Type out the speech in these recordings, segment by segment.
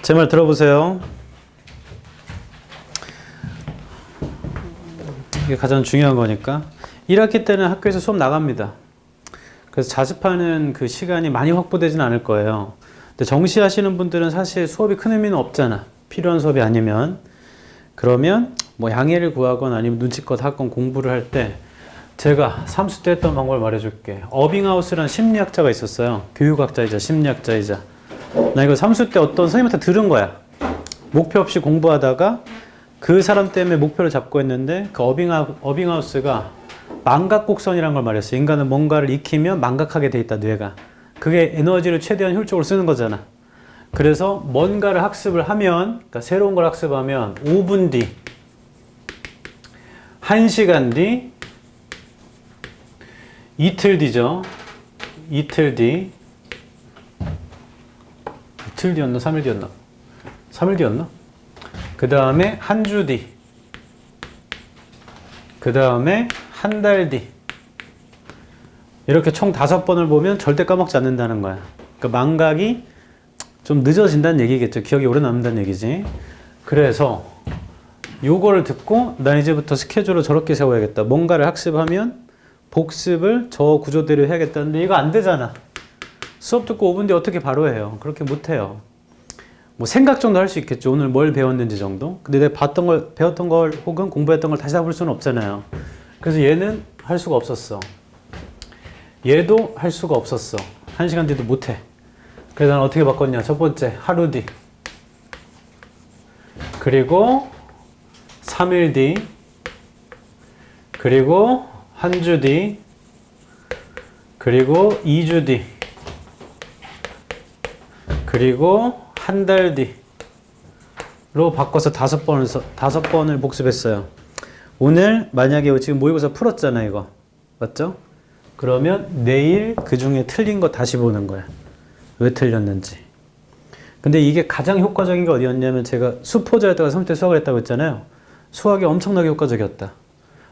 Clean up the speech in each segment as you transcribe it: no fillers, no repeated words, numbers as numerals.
제 말 들어보세요. 이게 가장 중요한 거니까. 1학기 때는 학교에서 수업 나갑니다. 그래서 자습하는 그 시간이 많이 확보되지는 않을 거예요. 근데 정시하시는 분들은 사실 수업이 큰 의미는 없잖아. 필요한 수업이 아니면. 그러면 뭐 양해를 구하건 아니면 눈치껏 하건 공부를 할 때 제가 3수 때 했던 방법을 말해줄게. 어빙하우스라는 심리학자가 있었어요. 교육학자이자 심리학자이자. 나 이거 3수 때 어떤 선생님한테 들은 거야. 목표 없이 공부하다가 그 사람 때문에 목표를 잡고 했는데 그 어빙하우스가 망각곡선이라는 걸 말했어. 인간은 뭔가를 익히면 망각하게 돼 있다, 뇌가. 그게 에너지를 최대한 효율적으로 쓰는 거잖아. 그래서 뭔가를 학습을 하면, 그러니까 새로운 걸 학습하면 5분 뒤, 1시간 뒤, 이틀 뒤죠. 이틀 뒤였나? 3일 뒤였나? 3일 뒤였나? 그 다음에 한 주 뒤. 그 다음에 한 달 뒤. 이렇게 총 5번을 보면 절대 까먹지 않는다는 거야. 그러니까 망각이 좀 늦어진다는 얘기겠죠. 기억이 오래 남는다는 얘기지. 그래서 요거를 듣고 난 이제부터 스케줄을 저렇게 세워야겠다. 뭔가를 학습하면 복습을 저 구조대로 해야겠다는데 이거 안 되잖아. 수업 듣고 5분 뒤에 어떻게 바로 해요? 그렇게 못 해요. 뭐 생각 정도 할 수 있겠죠. 오늘 뭘 배웠는지 정도. 근데 내가 배웠던 걸 혹은 공부했던 걸 다시 잡을 수는 없잖아요. 그래서 얘는 할 수가 없었어. 얘도 할 수가 없었어. 1시간 뒤도 못 해. 그래서 난 어떻게 바꿨냐. 첫 번째, 하루 뒤. 그리고 3일 뒤. 그리고 한 주 뒤. 그리고 2주 뒤. 그리고 한 달 뒤로 바꿔서 5번을 복습했어요. 오늘 만약에 지금 모의고사 풀었잖아, 이거. 맞죠? 그러면 내일 그 중에 틀린 거 다시 보는 거야. 왜 틀렸는지. 근데 이게 가장 효과적인 게 어디였냐면 제가 수포자였다가 3대 수학을 했다고 했잖아요. 수학이 엄청나게 효과적이었다.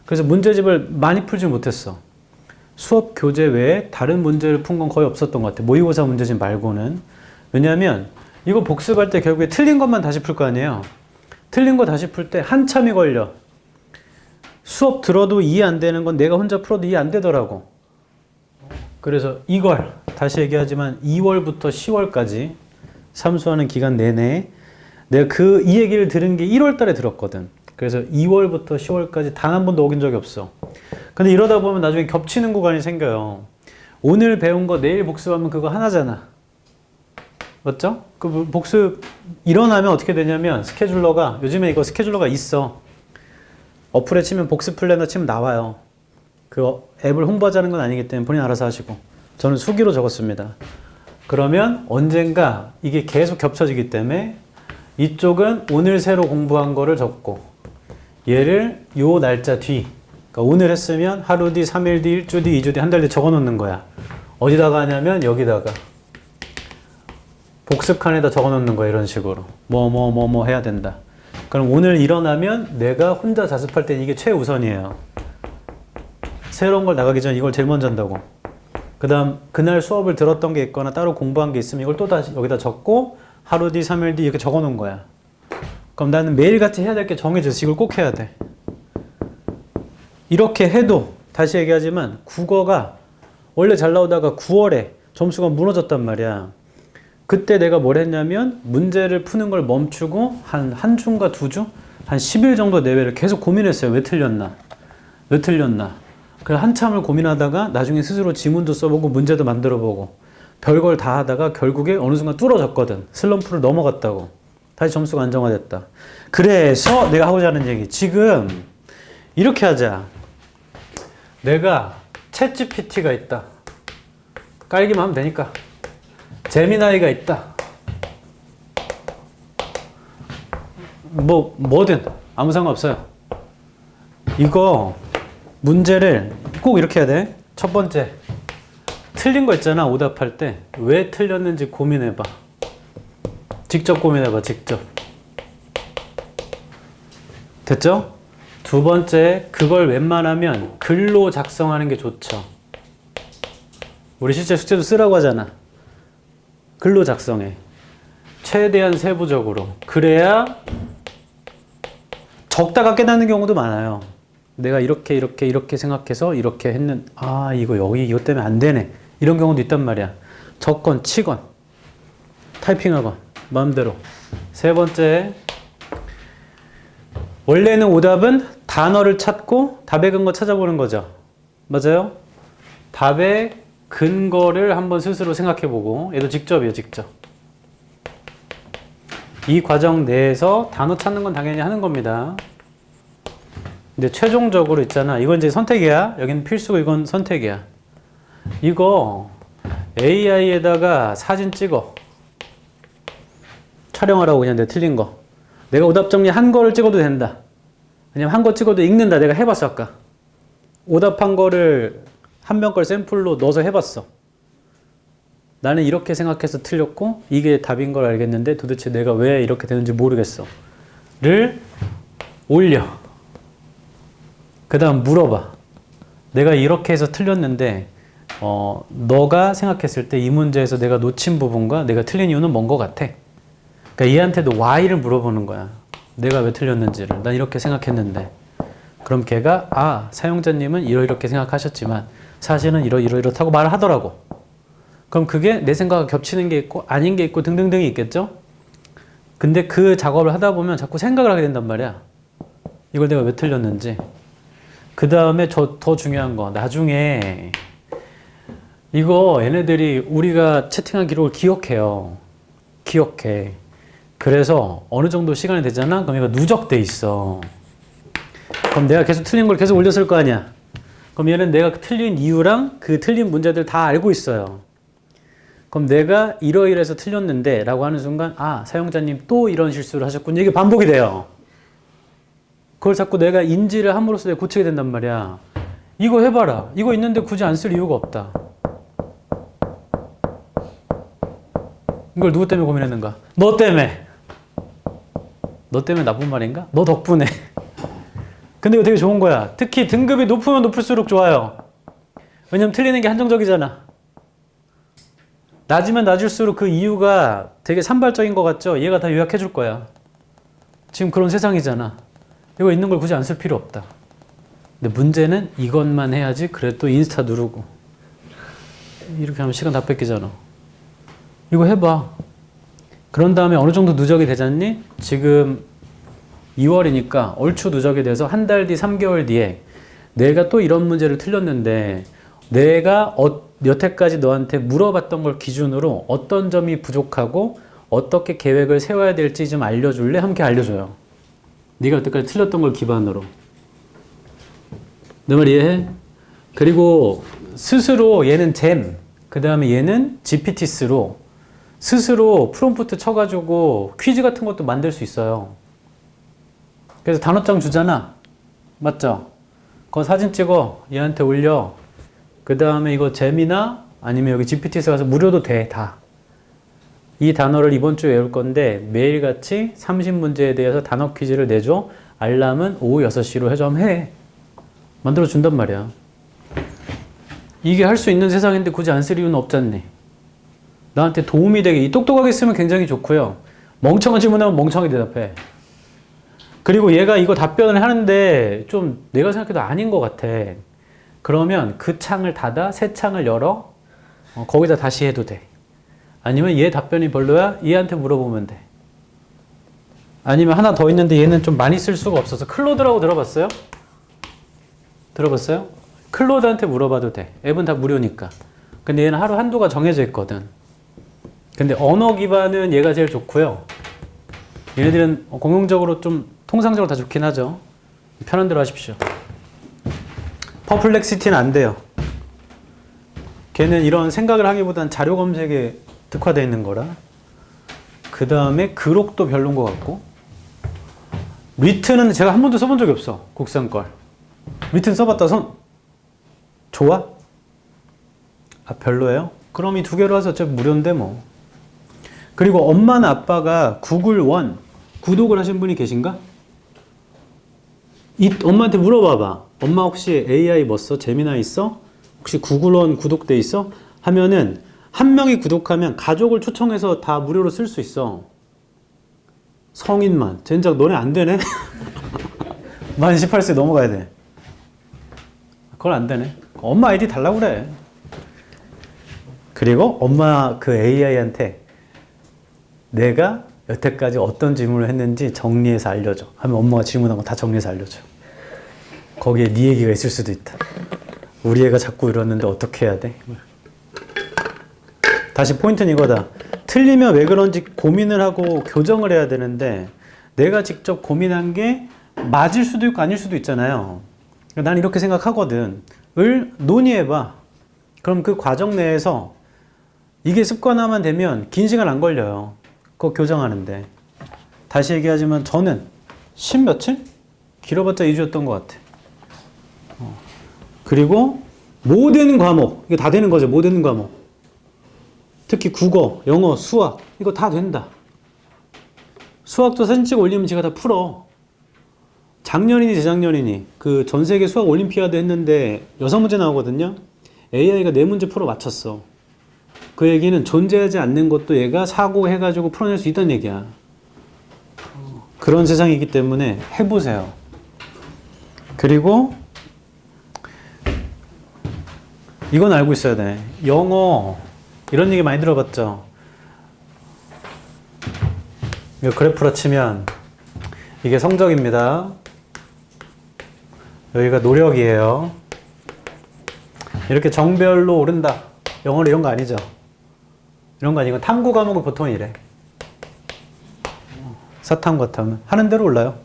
그래서 문제집을 많이 풀지 못했어. 수업 교재 외에 다른 문제를 푼 건 거의 없었던 것 같아. 모의고사 문제집 말고는. 왜냐하면 이거 복습할 때 결국에 틀린 것만 다시 풀 거 아니에요. 틀린 거 다시 풀 때 한참이 걸려. 수업 들어도 이해 안 되는 건 내가 혼자 풀어도 이해 안 되더라고. 그래서 이걸 다시 얘기하지만 2월부터 10월까지 삼수하는 기간 내내 내가 이 얘기를 들은 게 1월 달에 들었거든. 그래서 2월부터 10월까지 단 한 번도 어긴 적이 없어. 근데 이러다 보면 나중에 겹치는 구간이 생겨요. 오늘 배운 거 내일 복습하면 그거 하나잖아. 맞죠? 그 복습 일어나면 어떻게 되냐면 스케줄러가 요즘에 이거 스케줄러가 있어. 어플에 치면 복습 플래너 치면 나와요. 그 앱을 홍보하자는 건 아니기 때문에 본인 알아서 하시고 저는 수기로 적었습니다. 그러면 언젠가 이게 계속 겹쳐지기 때문에 이쪽은 오늘 새로 공부한 거를 적고 얘를 요 날짜 뒤, 그러니까 오늘 했으면 하루 뒤, 3일 뒤, 1주 뒤, 2주 뒤, 한 달 뒤 적어 놓는 거야. 어디다가 하냐면 여기다가 복습칸에다 적어 놓는 거야. 이런 식으로 뭐 해야 된다. 그럼 오늘 일어나면 내가 혼자 자습할 땐 이게 최우선이에요. 새로운 걸 나가기 전에 이걸 제일 먼저 한다고. 그 다음 그날 수업을 들었던 게 있거나 따로 공부한 게 있으면 이걸 또 다시 여기다 적고 하루 뒤, 3일 뒤 이렇게 적어 놓은 거야. 그럼 나는 매일같이 해야 될 게 정해져서 이걸 꼭 해야 돼. 이렇게 해도 다시 얘기하지만 국어가 원래 잘 나오다가 9월에 점수가 무너졌단 말이야. 그때 내가 뭘 했냐면 문제를 푸는 걸 멈추고 한 주인가 2주? 한 10일 정도 내외를 계속 고민했어요. 왜 틀렸나? 그래서 한참을 고민하다가 나중에 스스로 지문도 써보고 문제도 만들어보고 별걸 다 하다가 결국에 어느 순간 뚫어졌거든. 슬럼프를 넘어갔다고. 다시 점수가 안정화됐다. 그래서 내가 하고자 하는 얘기. 지금 이렇게 하자. 내가 챗GPT가 있다. 깔기만 하면 되니까. 제미나이가 있다. 뭐든 아무 상관없어요. 이거 문제를 꼭 이렇게 해야 돼. 첫 번째, 틀린 거 있잖아. 오답할 때 왜 틀렸는지 고민해봐. 직접 고민해봐. 직접. 됐죠? 두 번째, 그걸 웬만하면 글로 작성하는 게 좋죠. 우리 실제 숙제도 쓰라고 하잖아. 글로 작성해. 최대한 세부적으로. 그래야 적다가 깨닫는 경우도 많아요. 내가 이렇게 생각해서 이렇게 이거 여기 이것 때문에 안 되네. 이런 경우도 있단 말이야. 적건, 치건, 타이핑하건, 마음대로. 세 번째, 원래는 오답은 단어를 찾고 답의 근거 찾아보는 거죠. 맞아요? 답의 근거를 한번 스스로 생각해보고, 얘도 직접이에요, 직접. 이 과정 내에서 단어 찾는 건 당연히 하는 겁니다. 근데 최종적으로 있잖아. 이건 이제 선택이야. 여기는 필수고 이건 선택이야. 이거 AI에다가 사진 찍어. 촬영하라고 그냥 내가 틀린 거. 내가 오답 정리 한 거를 찍어도 된다. 왜냐면 한 거 찍어도 읽는다. 내가 해봤어, 아까. 오답한 거를 한 명 걸 샘플로 넣어서 해봤어. 나는 이렇게 생각해서 틀렸고 이게 답인 걸 알겠는데 도대체 내가 왜 이렇게 되는지 모르겠어. 를 올려. 그 다음 물어봐. 내가 이렇게 해서 틀렸는데 너가 생각했을 때 이 문제에서 내가 놓친 부분과 내가 틀린 이유는 뭔 것 같아? 그러니까 얘한테도 why를 물어보는 거야. 내가 왜 틀렸는지를. 난 이렇게 생각했는데. 그럼 걔가 사용자님은 이렇게 생각하셨지만 사실은 이렇다고 말을 하더라고. 그럼 그게 내 생각과 겹치는 게 있고 아닌 게 있고 등등등이 있겠죠? 근데 그 작업을 하다 보면 자꾸 생각을 하게 된단 말이야. 이걸 내가 왜 틀렸는지. 그 다음에 더 중요한 거. 나중에 이거 얘네들이 우리가 채팅한 기록을 기억해요. 기억해. 그래서 어느 정도 시간이 되잖아? 그럼 얘가 누적돼 있어. 그럼 내가 계속 틀린 걸 계속 올렸을 거 아니야? 그럼 얘는 내가 틀린 이유랑 그 틀린 문제들 다 알고 있어요. 그럼 내가 이러이러해서 틀렸는데 라고 하는 순간 사용자님 또 이런 실수를 하셨군요. 이게 반복이 돼요. 그걸 자꾸 내가 인지를 함으로써 내가 고치게 된단 말이야. 이거 해봐라. 이거 있는데 굳이 안 쓸 이유가 없다. 이걸 누구 때문에 고민했는가? 너 때문에. 너 때문에 나쁜 말인가? 너 덕분에. 근데 이거 되게 좋은 거야. 특히 등급이 높으면 높을수록 좋아요. 왜냐면 틀리는 게 한정적이잖아. 낮으면 낮을수록 그 이유가 되게 산발적인 것 같죠? 얘가 다 요약해 줄 거야. 지금 그런 세상이잖아. 이거 있는 걸 굳이 안 쓸 필요 없다. 근데 문제는 이것만 해야지. 그래 또 인스타 누르고. 이렇게 하면 시간 다 뺏기잖아. 이거 해봐. 그런 다음에 어느 정도 누적이 되잖니? 지금 2월이니까 얼추 누적이 돼서 한 달 뒤, 3개월 뒤에 내가 또 이런 문제를 틀렸는데 내가 여태까지 너한테 물어봤던 걸 기준으로 어떤 점이 부족하고 어떻게 계획을 세워야 될지 좀 알려줄래? 함께 알려줘요. 네가 여태까지 틀렸던 걸 기반으로. 내 말 이해해? 그리고 스스로 얘는 잼, 그 다음에 얘는 GPT스로 스스로 프롬프트 쳐가지고 퀴즈 같은 것도 만들 수 있어요. 그래서 단어장 주잖아. 맞죠? 그거 사진 찍어. 얘한테 올려. 그 다음에 이거 잼이나 아니면 여기 GPT에서 가서 무료도 돼. 다. 이 단어를 이번 주에 외울 건데 매일같이 30문제에 대해서 단어 퀴즈를 내줘. 알람은 오후 6시로 해줘. 하면 해. 만들어 준단 말이야. 이게 할 수 있는 세상인데 굳이 안 쓸 이유는 없잖니. 나한테 도움이 되게 똑똑하게 쓰면 굉장히 좋고요. 멍청한 질문하면 멍청하게 대답해. 그리고 얘가 이거 답변을 하는데 좀 내가 생각해도 아닌 것 같아. 그러면 그 창을 닫아 새 창을 열어 거기다 다시 해도 돼. 아니면 얘 답변이 별로야? 얘한테 물어보면 돼. 아니면 하나 더 있는데 얘는 좀 많이 쓸 수가 없어서 클로드라고 들어봤어요? 들어봤어요? 클로드한테 물어봐도 돼. 앱은 다 무료니까. 근데 얘는 하루 한도가 정해져 있거든. 근데 언어 기반은 얘가 제일 좋고요. 얘네들은 공용적으로 좀 통상적으로 다 좋긴 하죠. 편한 대로 하십시오. 퍼플렉시티는 안 돼요. 걔는 이런 생각을 하기보단 자료 검색에 특화되어 있는 거라. 그 다음에 그록도 별론 것 같고. 리트는 제가 한 번도 써본 적이 없어. 국산 걸. 리트는 써봤다 좋아? 별로예요? 그럼 이 두 개로 해서 어차피 무료인데 뭐. 그리고 엄마나 아빠가 구글 원 구독을 하신 분이 계신가? 엄마한테 물어봐봐. 엄마 혹시 AI 뭐 써? 재미나이 있어? 혹시 구글 원 구독돼 있어? 하면은 한 명이 구독하면 가족을 초청해서 다 무료로 쓸 수 있어. 성인만. 젠장 너네 안 되네? 만 18세 넘어가야 돼. 그건 안 되네. 엄마 아이디 달라고 그래. 그리고 엄마 그 AI한테 내가 여태까지 어떤 질문을 했는지 정리해서 알려줘. 하면 엄마가 질문한 거 다 정리해서 알려줘. 거기에 네 얘기가 있을 수도 있다. 우리 애가 자꾸 이러는데 어떻게 해야 돼? 다시 포인트는 이거다. 틀리면 왜 그런지 고민을 하고 교정을 해야 되는데 내가 직접 고민한 게 맞을 수도 있고 아닐 수도 있잖아요. 난 이렇게 생각하거든. 을 논의해봐. 그럼 그 과정 내에서 이게 습관화만 되면 긴 시간 안 걸려요. 그거 교정하는데. 다시 얘기하지만 저는 10 며칠? 길어봤자 2주였던 것 같아. 그리고 모든 과목, 이거 다 되는 거죠. 모든 과목. 특히 국어, 영어, 수학 이거 다 된다. 수학도 사진 찍어 올리면 제가 다 풀어. 작년이니 재작년이니 그 전 세계 수학 올림피아드 했는데 6문제 나오거든요. AI가 4문제 풀어 맞췄어. 그 얘기는 존재하지 않는 것도 얘가 사고해가지고 풀어낼 수 있다는 얘기야. 그런 세상이기 때문에 해보세요. 그리고 이건 알고 있어야 돼. 영어 이런 얘기 많이 들어봤죠. 이거 그래프로 치면 이게 성적입니다. 여기가 노력이에요. 이렇게 정별로 오른다. 영어는 이런 거 아니죠. 이런 거 아니고 탐구 과목은 보통 이래. 사탐 과탐은 하는 대로 올라요.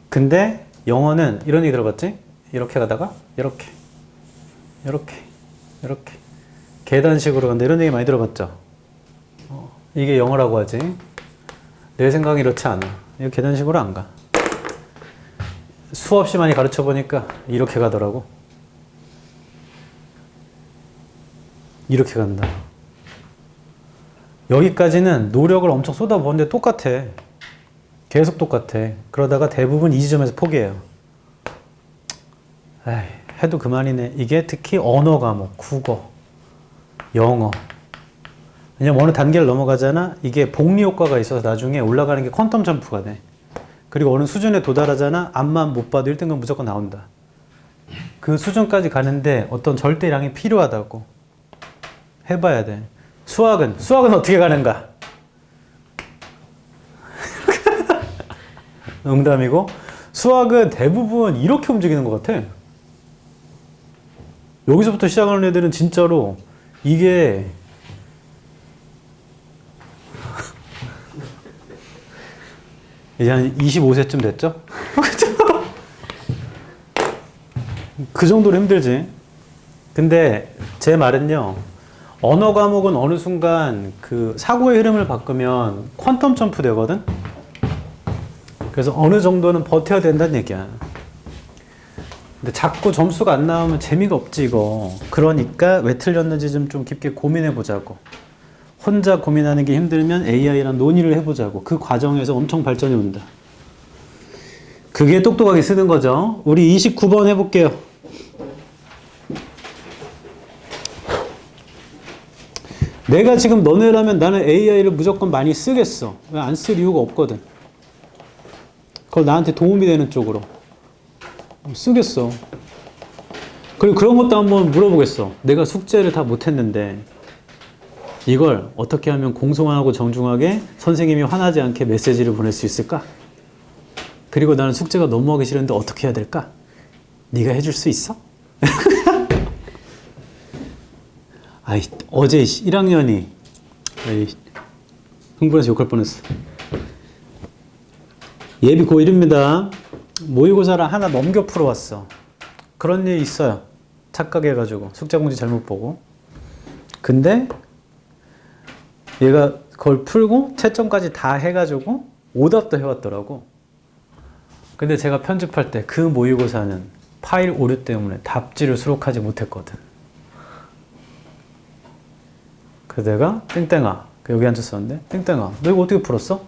근데 영어는 이런 얘기 들어봤지? 이렇게 가다가 이렇게 이렇게 계단식으로 간다. 이런 얘기 많이 들어봤죠? 이게 영어라고 하지. 내 생각이 이렇지 않아. 이거 계단식으로 안 가. 수없이 많이 가르쳐 보니까 이렇게 가더라고. 이렇게 간다. 여기까지는 노력을 엄청 쏟아부었는데 똑같아. 계속 똑같아. 그러다가 대부분 이 지점에서 포기해요. 에이, 해도 그만이네. 이게 특히 언어 과목, 국어, 영어. 왜냐면 어느 단계를 넘어가잖아. 이게 복리 효과가 있어서 나중에 올라가는 게 퀀텀 점프가 돼. 그리고 어느 수준에 도달하잖아. 앞만 못 봐도 1등급 무조건 나온다. 그 수준까지 가는데 어떤 절대량이 필요하다고. 해봐야 돼. 수학은 어떻게 가는가? 농담이고 수학은 대부분 이렇게 움직이는 것 같아. 여기서부터 시작하는 애들은 진짜로 이게 이제 한 25세쯤 됐죠? 그 정도로 힘들지. 근데 제 말은요. 언어 과목은 어느 순간 그 사고의 흐름을 바꾸면 퀀텀 점프 되거든? 그래서 어느 정도는 버텨야 된다는 얘기야. 근데 자꾸 점수가 안 나오면 재미가 없지, 이거. 그러니까 왜 틀렸는지 좀 깊게 고민해 보자고. 혼자 고민하는 게 힘들면 AI랑 논의를 해보자고. 그 과정에서 엄청 발전이 온다. 그게 똑똑하게 쓰는 거죠. 우리 29번 해볼게요. 내가 지금 너네라면 나는 AI를 무조건 많이 쓰겠어. 왜 안 쓸 이유가 없거든. 그걸 나한테 도움이 되는 쪽으로 쓰겠어. 그리고 그런 것도 한번 물어보겠어. 내가 숙제를 다 못했는데 이걸 어떻게 하면 공손하고 정중하게 선생님이 화나지 않게 메시지를 보낼 수 있을까? 그리고 나는 숙제가 너무 하기 싫은데 어떻게 해야 될까? 네가 해줄 수 있어? 아이, 어제 1학년이 흥분해서 욕할 뻔했어. 예비 고1입니다. 모의고사를 하나 넘겨 풀어왔어. 그런 일이 있어요. 착각해가지고 숙제공지 잘못 보고. 근데 얘가 그걸 풀고 채점까지 다 해가지고 오답도 해왔더라고. 근데 제가 편집할 때 그 모의고사는 파일 오류 때문에 답지를 수록하지 못했거든. 그래서 내가 땡땡아, 여기 앉았었는데 땡땡아 너 이거 어떻게 풀었어?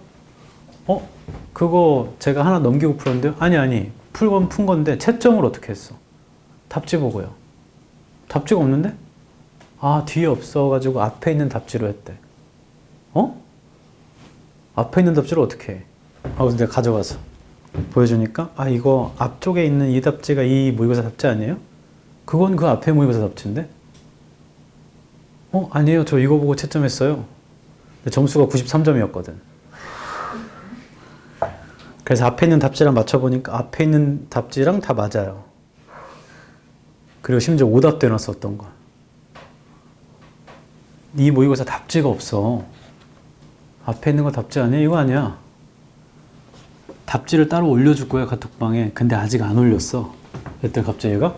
그거 제가 하나 넘기고 풀었는데요? 아니 풀건 푼 건데 채점을 어떻게 했어? 답지 보고요. 답지가 없는데? 아, 뒤에 없어가지고 앞에 있는 답지로 했대. 앞에 있는 답지를 어떻게 해? 하고서 내가 가져가서 보여주니까 이거 앞쪽에 있는 이 답지가 이 모의고사 답지 아니에요? 그건 그 앞에 모의고사 답지인데? 아니에요. 저 이거 보고 채점했어요. 근데 점수가 93점이었거든. 그래서 앞에 있는 답지랑 맞춰보니까 앞에 있는 답지랑 다 맞아요. 그리고 심지어 오답도 해놨어, 어떤 거. 이 모의고사 답지가 없어. 앞에 있는 거 답지 아니야? 이거 아니야. 답지를 따로 올려줄 거야, 카톡방에. 근데 아직 안 올렸어. 그랬더니 갑자기 얘가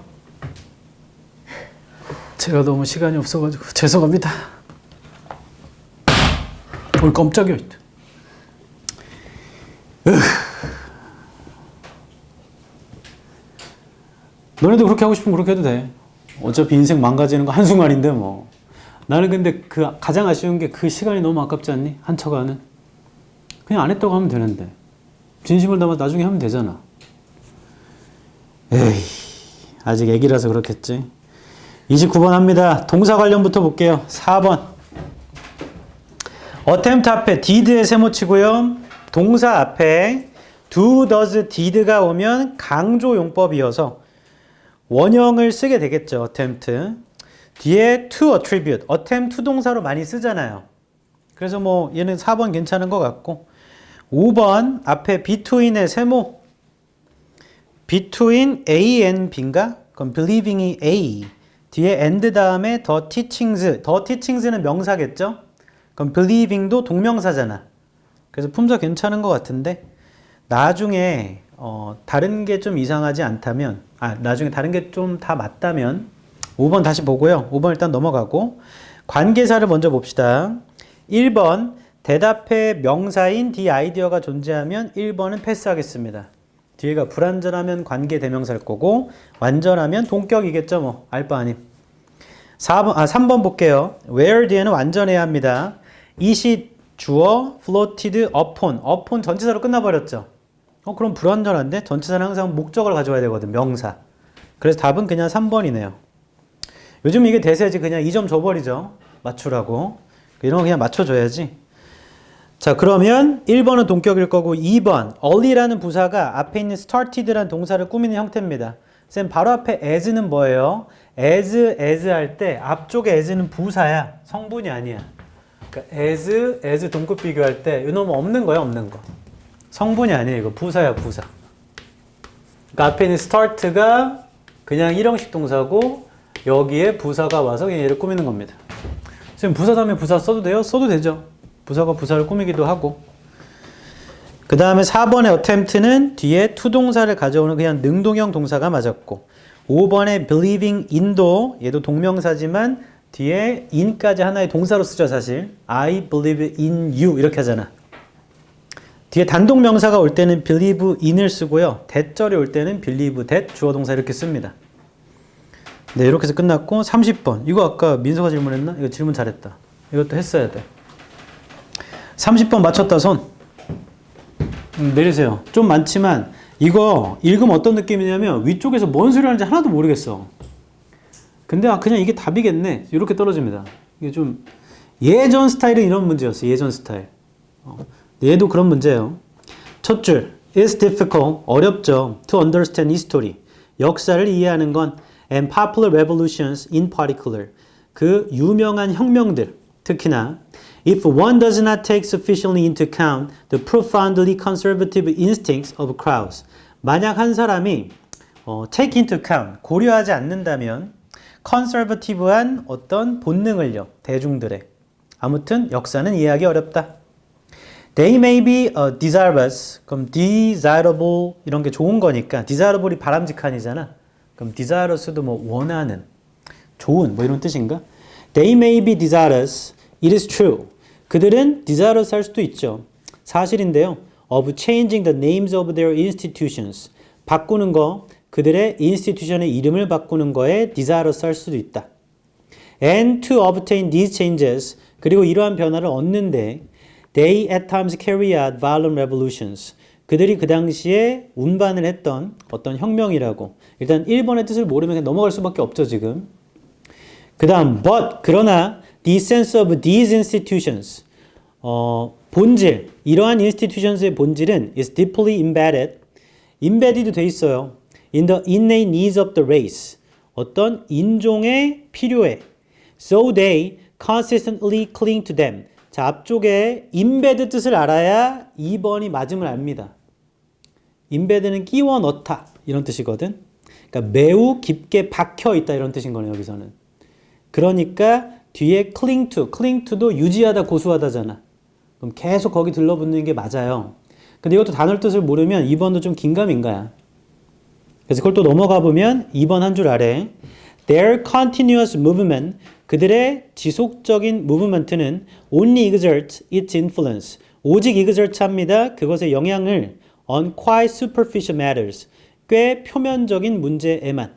제가 너무 시간이 없어가지고 죄송합니다. 깜짝이야. 너네도 그렇게 하고 싶으면 그렇게 해도 돼. 어차피 인생 망가지는 거 한순간인데 뭐. 나는 근데 그 가장 아쉬운 게 그 시간이 너무 아깝지 않니? 한 처가는. 그냥 안 했다고 하면 되는데. 진심을 담아 나중에 하면 되잖아. 에이, 아직 애기라서 그렇겠지. 29번 합니다. 동사 관련부터 볼게요. 4번. attempt 앞에 did의 세모치고요. 동사 앞에 do, does, did가 오면 강조 용법이어서 원형을 쓰게 되겠죠. attempt. 뒤에 to attribute. attempt to 동사로 많이 쓰잖아요. 그래서 뭐 얘는 4번 괜찮은 것 같고 5번 앞에 between의 세모. between A and B인가? 그럼 believing이 A. 뒤에 and 다음에 the teachings. the teachings는 명사겠죠? 그럼 believing도 동명사잖아. 그래서 품사 괜찮은 것 같은데 나중에 다른 게 좀 이상하지 않다면 나중에 다른 게 좀 다 맞다면 5번 다시 보고요. 5번 일단 넘어가고 관계사를 먼저 봅시다. 1번 대답에 명사인 the idea가 존재하면 1번은 패스하겠습니다. 뒤에가 불완전하면 관계 대명사일 거고 완전하면 동격이겠죠. 뭐 알바 아님. 3번 볼게요. where 뒤에는 완전해야 합니다. it이 주어 floated upon. upon 전치사로 끝나버렸죠. 그럼 불완전한데? 전치사는 항상 목적을 가져와야 되거든. 명사. 그래서 답은 그냥 3번이네요. 요즘 이게 대세지. 그냥 2점 줘버리죠. 맞추라고. 이런 거 그냥 맞춰줘야지. 자, 그러면 1번은 동격일 거고 2번 early라는 부사가 앞에 있는 started라는 동사를 꾸미는 형태입니다. 쌤 바로 앞에 as는 뭐예요? as 할 때 앞쪽에 as는 부사야. 성분이 아니야. 그러니까 as 동급 비교할 때 이놈은 없는 거야, 없는 거. 성분이 아니에요. 이거 부사야, 부사. 그러니까 앞에 있는 start가 그냥 일형식 동사고 여기에 부사가 와서 그냥 얘를 꾸미는 겁니다. 지금 부사 다음에 부사 써도 돼요? 써도 되죠. 부사가 부사를 꾸미기도 하고. 그 다음에 4번의 attempt는 뒤에 to 동사를 가져오는 그냥 능동형 동사가 맞았고 5번의 believing in도 얘도 동명사지만 뒤에 in까지 하나의 동사로 쓰죠. 사실 I believe in you 이렇게 하잖아. 뒤에 단독 명사가 올 때는 believe in을 쓰고요. 대절이 올 때는 believe that 주어 동사 이렇게 씁니다. 네, 이렇게 해서 끝났고 30번. 이거 아까 민서가 질문했나? 이거 질문 잘했다. 이것도 했어야 돼. 30번 맞췄다 손. 내리세요. 좀 많지만 이거 읽으면 어떤 느낌이냐면 위쪽에서 뭔 소리 하는지 하나도 모르겠어. 근데 그냥 이게 답이겠네. 이렇게 떨어집니다. 이게 좀 예전 스타일은 이런 문제였어. 예전 스타일. 얘도 그런 문제예요. 첫 줄. It's difficult. 어렵죠. To understand history. 역사를 이해하는 건 and popular revolutions in particular. 그 유명한 혁명들. 특히나 If one does not take sufficiently into account the profoundly conservative instincts of crowds. 만약 한 사람이 take into account, 고려하지 않는다면 conservative한 어떤 본능을요. 대중들의. 아무튼 역사는 이해하기 어렵다. They may be desirous. 그럼 desirable 이런 게 좋은 거니까 desirable이 바람직한이잖아. 그럼 desirous도 뭐 원하는, 좋은 뭐 이런 뜻인가? They may be desirous. It is true. 그들은 desirous 할 수도 있죠. 사실인데요. Of changing the names of their institutions. 바꾸는 거, 그들의 institution의 이름을 바꾸는 거에 desirous 할 수도 있다. And to obtain these changes. 그리고 이러한 변화를 얻는데 they at times carry out violent revolutions. 그들이 그 당시에 운반을 했던 어떤 혁명이라고. 일단 1번의 뜻을 모르면 그냥 넘어갈 수밖에 없죠, 지금. 그 다음, but, 그러나, the sense of these institutions. 본질, 이러한 institutions의 본질은 is deeply embedded 돼 있어요. in the innate needs of the race. 어떤 인종의 필요에. So they consistently cling to them. 자, 앞쪽에 embed 뜻을 알아야 2번이 맞음을 압니다. embed는 끼워 넣다 이런 뜻이거든. 그러니까 매우 깊게 박혀 있다 이런 뜻인 거네 여기서는. 그러니까 뒤에 cling to도 유지하다 고수하다잖아. 그럼 계속 거기 들러붙는 게 맞아요. 근데 이것도 단어 뜻을 모르면 2번도 좀 긴가민가야. 그래서 그걸 또 넘어가 보면 2번 한 줄 아래 their continuous movement 그들의 지속적인 movement는 only exerts its influence 오직 exerts 합니다. 그것의 영향을 on quite superficial matters 꽤 표면적인 문제에만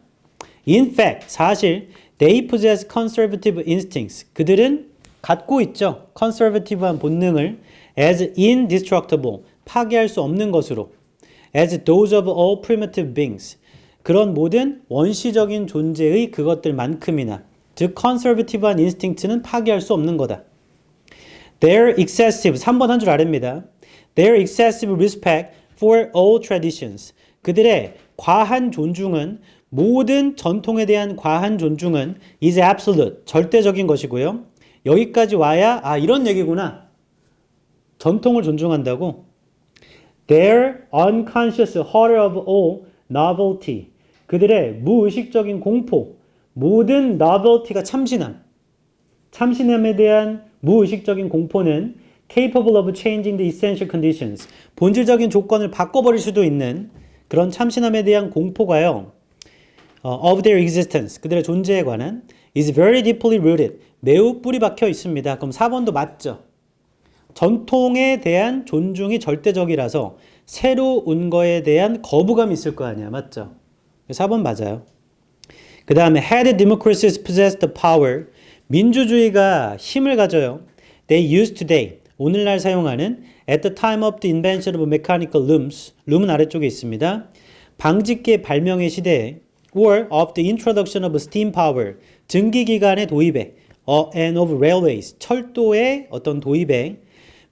in fact 사실 they possess conservative instincts 그들은 갖고 있죠. conservative한 본능을 as indestructible 파괴할 수 없는 것으로 as those of all primitive beings 그런 모든 원시적인 존재의 그것들만큼이나 즉 conservative한 instinct는 파괴할 수 없는 거다. Their excessive 3번 한 줄 아래입니다. Their excessive respect for all traditions 그들의 과한 존중은 모든 전통에 대한 과한 존중은 is absolute 절대적인 것이고요. 여기까지 와야 이런 얘기구나. 전통을 존중한다고. Their unconscious horror of all novelty. 그들의 무의식적인 공포. 모든 novelty가 참신함. 참신함에 대한 무의식적인 공포는 capable of changing the essential conditions. 본질적인 조건을 바꿔버릴 수도 있는 그런 참신함에 대한 공포가요. of their existence. 그들의 존재에 관한 is very deeply rooted. 매우 뿌리 박혀 있습니다. 그럼 4번도 맞죠. 전통에 대한 존중이 절대적이라서 새로운 거에 대한 거부감이 있을 거 아니야. 맞죠? 4번 맞아요. 그 다음에 had democracies possessed the power 민주주의가 힘을 가져요. They used today 오늘날 사용하는 at the time of the invention of mechanical looms 룸은 아래쪽에 있습니다. 방직기의 발명의 시대에 or of the introduction of steam power 증기기관의 도입에 and of railways 철도의 어떤 도입에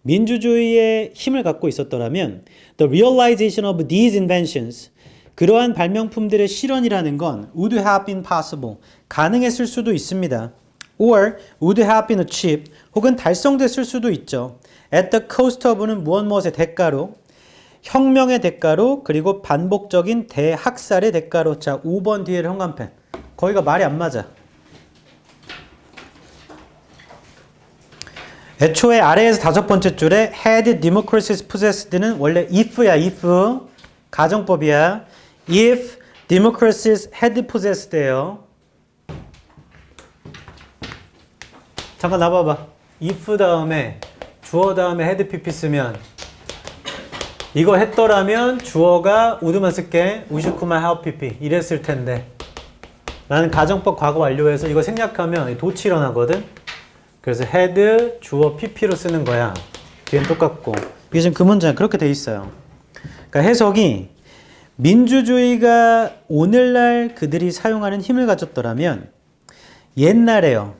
민주주의의 힘을 갖고 있었더라면 the realization of these inventions 그러한 발명품들의 실현이라는 건 would have been possible 가능했을 수도 있습니다. or would have been achieved 혹은 달성됐을 수도 있죠. at the cost of는 무엇의 대가로 혁명의 대가로 그리고 반복적인 대학살의 대가로. 자 5번 뒤에를 형광펜 거기가 말이 안 맞아. 애초에 아래에서 5번째 줄에 had democracies possessed는 원래 if야 if 가정법이야. if democracies had possessed예요. 잠깐 나봐봐. if 다음에 주어 다음에 had pp 쓰면 이거 했더라면 주어가 would만 쓸게. would have pp 이랬을 텐데 나는 가정법 과거 완료해서 이거 생략하면 도치 일어나거든. 그래서 had 주어 pp로 쓰는 거야. 뒤엔 똑같고 이게 지금 그 문장 그렇게 돼 있어요. 그러니까 해석이 민주주의가 오늘날 그들이 사용하는 힘을 가졌더라면 옛날에요.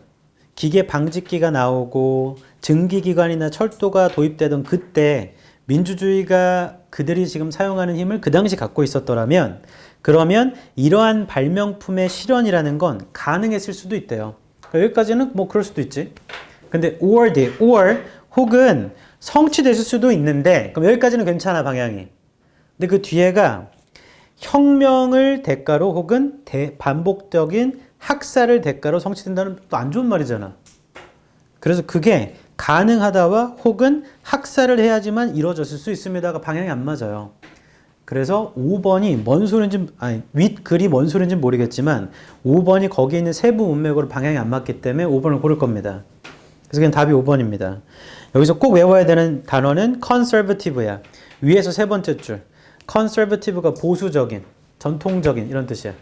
기계 방직기가 나오고 증기기관이나 철도가 도입되던 그때 민주주의가 그들이 지금 사용하는 힘을 그 당시 갖고 있었더라면 그러면 이러한 발명품의 실현이라는 건 가능했을 수도 있대요. 그러니까 여기까지는 뭐 그럴 수도 있지. 근데 or 혹은 성취됐을 수도 있는데 그럼 여기까지는 괜찮아 방향이. 근데 그 뒤에가 혁명을 대가로 혹은 반복적인 학살을 대가로 성취된다는 또 안 좋은 말이잖아. 그래서 그게 가능하다와 혹은 학살을 해야지만 이루어졌을 수 있습니다가 방향이 안 맞아요. 그래서 5번이 뭔 소리인지 윗글이 뭔 소리인지 모르겠지만 5번이 거기에 있는 세부 문맥으로 방향이 안 맞기 때문에 5번을 고를 겁니다. 그래서 그냥 답이 5번입니다. 여기서 꼭 외워야 되는 단어는 conservative야. 위에서 세 번째 줄. conservative가 보수적인, 전통적인 이런 뜻이야.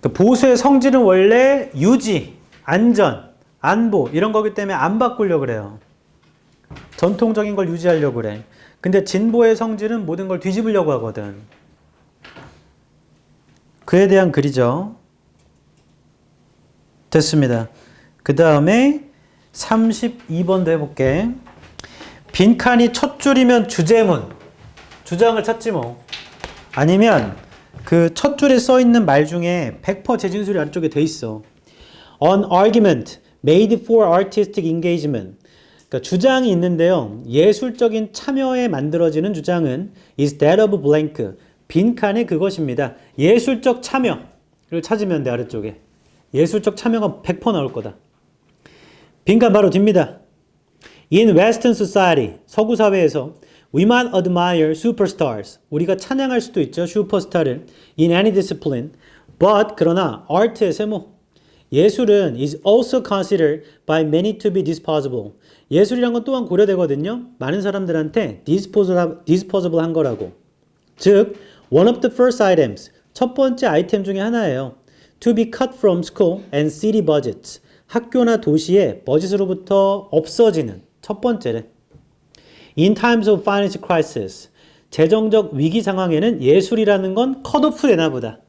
보수의 성질은 원래 유지, 안전, 안보 이런 거기 때문에 안 바꾸려고 그래요. 전통적인 걸 유지하려고 그래. 근데 진보의 성질은 모든 걸 뒤집으려고 하거든. 그에 대한 글이죠. 됐습니다. 그 다음에 32번도 해볼게. 빈칸이 첫 줄이면 주제문, 주장을 찾지 뭐. 아니면 그 첫 줄에 써 있는 말 중에 100% 재진술이 아래쪽에 돼 있어. An argument made for artistic engagement. 그러니까 주장이 있는데요. 예술적인 참여에 만들어지는 주장은 is that of blank. 빈칸의 그것입니다. 예술적 참여를 찾으면 돼, 아래쪽에. 예술적 참여가 100% 나올 거다. 빈칸 바로 뒤입니다. In Western society, 서구 사회에서 we might admire superstars. 우리가 찬양할 수도 있죠. 슈퍼스타를. In any discipline. But 그러나 art의 세모. 예술은 is also considered by many to be disposable. 예술이란 건 또한 고려되거든요. 많은 사람들한테 disposable 한 거라고. 즉, one of the first items. 첫 번째 아이템 중에 하나예요. To be cut from school and city budgets. 학교나 도시의 버짓으로부터 없어지는 첫 번째래. In times of financial crisis, 재정적 위기 상황에는 예술이라는 건 컷오프 되나 보다.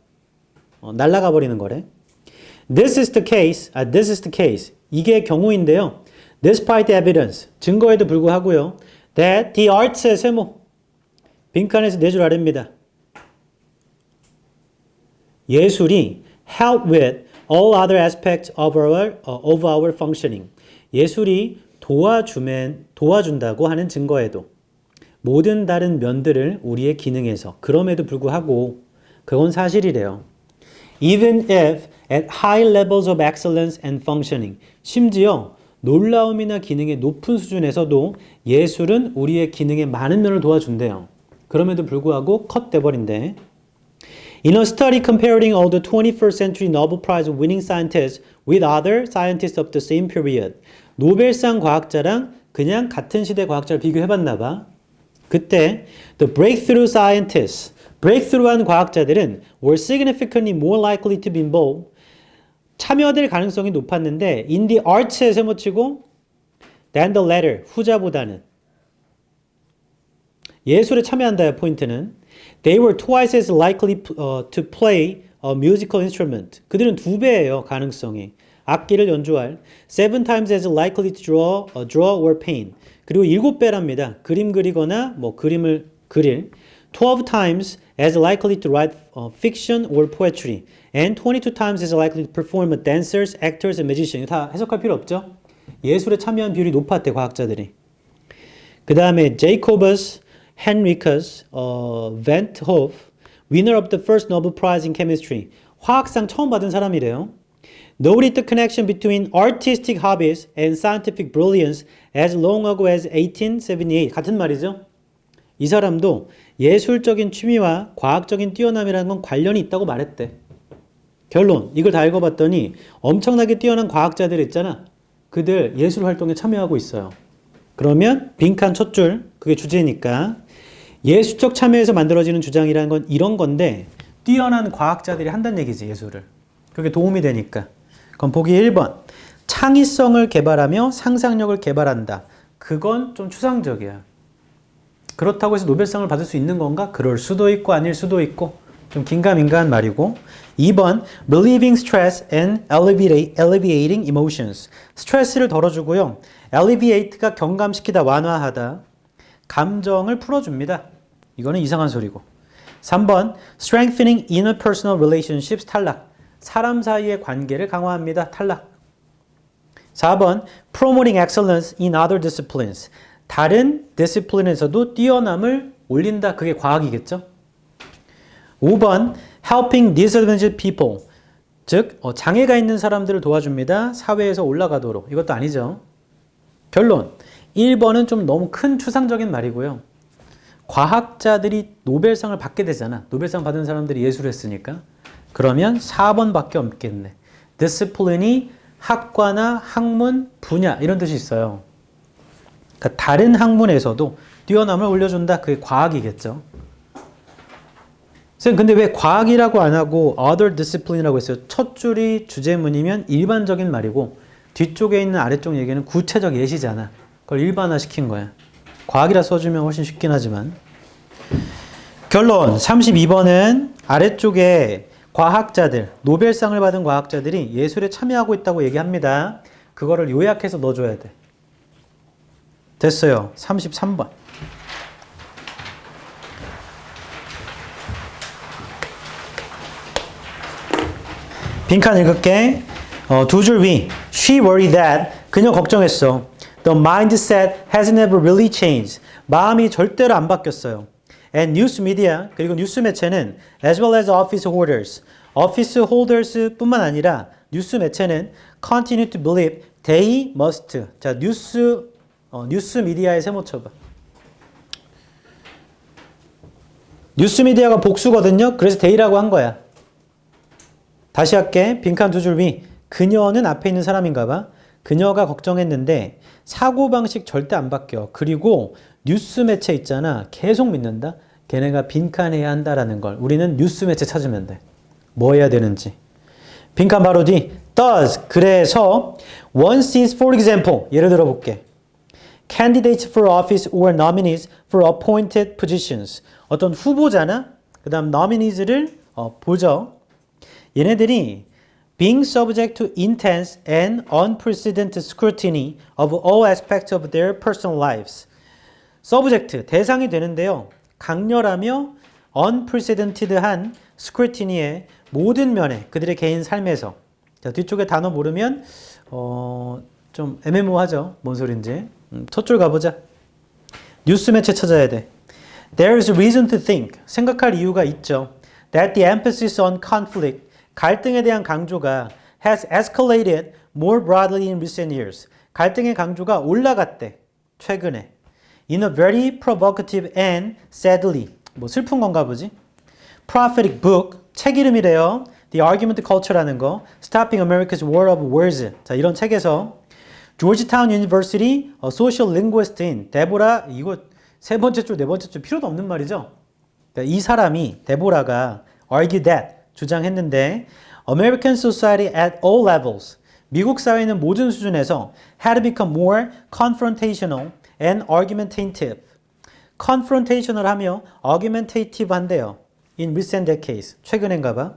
날아가 버리는 거래. This is the case. 이게 경우인데요. Despite the evidence, 증거에도 불구하고요. That the arts의 세모, 빈칸에서 4줄 아래입니다. 예술이 help with all other aspects of our functioning. 예술이 도와준다고 하는 증거에도 모든 다른 면들을 우리의 기능에서 그럼에도 불구하고 그건 사실이래요. Even if at high levels of excellence and functioning. 심지어 놀라움이나 기능의 높은 수준에서도 예술은 우리의 기능의 많은 면을 도와준대요. 그럼에도 불구하고 컷돼 버린대. In a study comparing all the 21st century Nobel Prize winning scientists with other scientists of the same period. 노벨상 과학자랑 그냥 같은 시대 과학자를 비교해봤나 봐. 그때 the breakthrough scientists, breakthrough한 과학자들은 were significantly more likely to be involved. 참여될 가능성이 높았는데 in the arts에 세모치고 than the latter, 후자보다는. 예술에 참여한다의 포인트는 they were twice as likely to play a musical instrument. 그들은 2배예요, 가능성이. 악기를 연주할. 7 times as likely to draw or paint. 그리고 7배랍니다. 그림 그리거나 뭐 그림을 그릴. 12 times as likely to write fiction or poetry. And 22 times as likely to perform as dancers, actors, and magicians. 다 해석할 필요 없죠? 예술에 참여한 비율이 높았대, 과학자들이. 그 다음에 Jacobus Henricus van 't Hoff, winner of the first Nobel Prize in Chemistry. 화학상 처음 받은 사람이래요. Noted the connection between artistic hobbies and scientific brilliance as long ago as 1878. 같은 말이죠. 이 사람도 예술적인 취미와 과학적인 뛰어남이라는 건 관련이 있다고 말했대. 결론, 이걸 다 읽어봤더니 엄청나게 뛰어난 과학자들 있잖아. 그들 예술 활동에 참여하고 있어요. 그러면 빈칸 첫 줄, 그게 주제니까 예술적 참여에서 만들어지는 주장이라는 건 이런 건데 뛰어난 과학자들이 한다는 얘기지, 예술을. 그게 도움이 되니까. 그럼 보기 1번. 창의성을 개발하며 상상력을 개발한다. 그건 좀 추상적이야. 그렇다고 해서 노벨상을 받을 수 있는 건가? 그럴 수도 있고 아닐 수도 있고 좀 긴가민가한 말이고. 2번. Relieving stress and alleviating emotions. 스트레스를 덜어주고요. alleviate가 경감시키다, 완화하다. 감정을 풀어줍니다. 이거는 이상한 소리고. 3번. Strengthening interpersonal relationships. 탈락. 사람 사이의 관계를 강화합니다. 탈락. 4번. Promoting excellence in other disciplines. 다른 디시플린에서도 뛰어남을 올린다. 그게 과학이겠죠. 5번. Helping disadvantaged people. 즉 장애가 있는 사람들을 도와줍니다. 사회에서 올라가도록. 이것도 아니죠. 결론. 1번은 좀 너무 큰 추상적인 말이고요. 과학자들이 노벨상을 받게 되잖아. 노벨상 받은 사람들이 예술을 했으니까. 그러면 4번밖에 없겠네. 디시플린이 학과나 학문, 분야 이런 뜻이 있어요. 그러니까 다른 학문에서도 뛰어남을 올려준다. 그게 과학이겠죠. 선생님, 근데 왜 과학이라고 안 하고 other discipline이라고 했어요? 첫 줄이 주제문이면 일반적인 말이고 뒤쪽에 있는 아래쪽 얘기는 구체적 예시잖아. 그걸 일반화 시킨 거야. 과학이라 써주면 훨씬 쉽긴 하지만. 결론 32번은 아래쪽에 과학자들, 노벨상을 받은 과학자들이 예술에 참여하고 있다고 얘기합니다. 그거를 요약해서 넣어줘야 돼. 됐어요. 33번. 빈칸 읽을게. 두 줄 위. She worried that. 그녀 걱정했어. The mindset has never really changed. 마음이 절대로 안 바뀌었어요. And news media, 그리고 뉴스 매체는 as well as office holders. office holders 뿐만 아니라 뉴스 매체는 continue to believe they must. 자, 뉴스 미디어의 세모 쳐봐. 뉴스 미디어가 복수거든요. 그래서 they라고 한 거야. 다시 할게. 빈칸 두 줄 위. 그녀는 앞에 있는 사람인가 봐. 그녀가 걱정했는데 사고방식 절대 안 바뀌어. 그리고 뉴스 매체 있잖아. 계속 믿는다. 걔네가 빈칸해야 한다라는 걸. 우리는 뉴스 매체 찾으면 돼. 뭐 해야 되는지. 빈칸 바로 뒤. Does. 그래서 one sees for example. 예를 들어 볼게. Candidates for office or nominees for appointed positions. 어떤 후보자나 그 다음 nominees를 보죠. 얘네들이 being subject to intense and unprecedented scrutiny of all aspects of their personal lives. subject, 대상이 되는데요. 강렬하며 unprecedented한 scrutiny의 모든 면에 그들의 개인 삶에서. 자, 뒤쪽에 단어 모르면 좀 애매모호하죠. 뭔 소린지. 첫 줄 가보자. 뉴스 매체 찾아야 돼. There is a reason to think. 생각할 이유가 있죠. That the emphasis on conflict. 갈등에 대한 강조가 has escalated more broadly in recent years. 갈등의 강조가 올라갔대. 최근에. In a very provocative and sadly. 뭐 슬픈 건가 보지? Prophetic book. 책 이름이래요. The Argument Culture라는 거. Stopping America's War of Words. 자, 이런 책에서 Georgetown University Social Linguist인 데보라, 이거 세 번째 줄, 네 번째 줄 필요도 없는 말이죠. 그러니까 이 사람이, 데보라가 argue that, 주장했는데 American society at all levels, 미국 사회는 모든 수준에서 had become more confrontational and argumentative. confrontational 하며 argumentative 한대요. in recent decades, 최근인가 봐.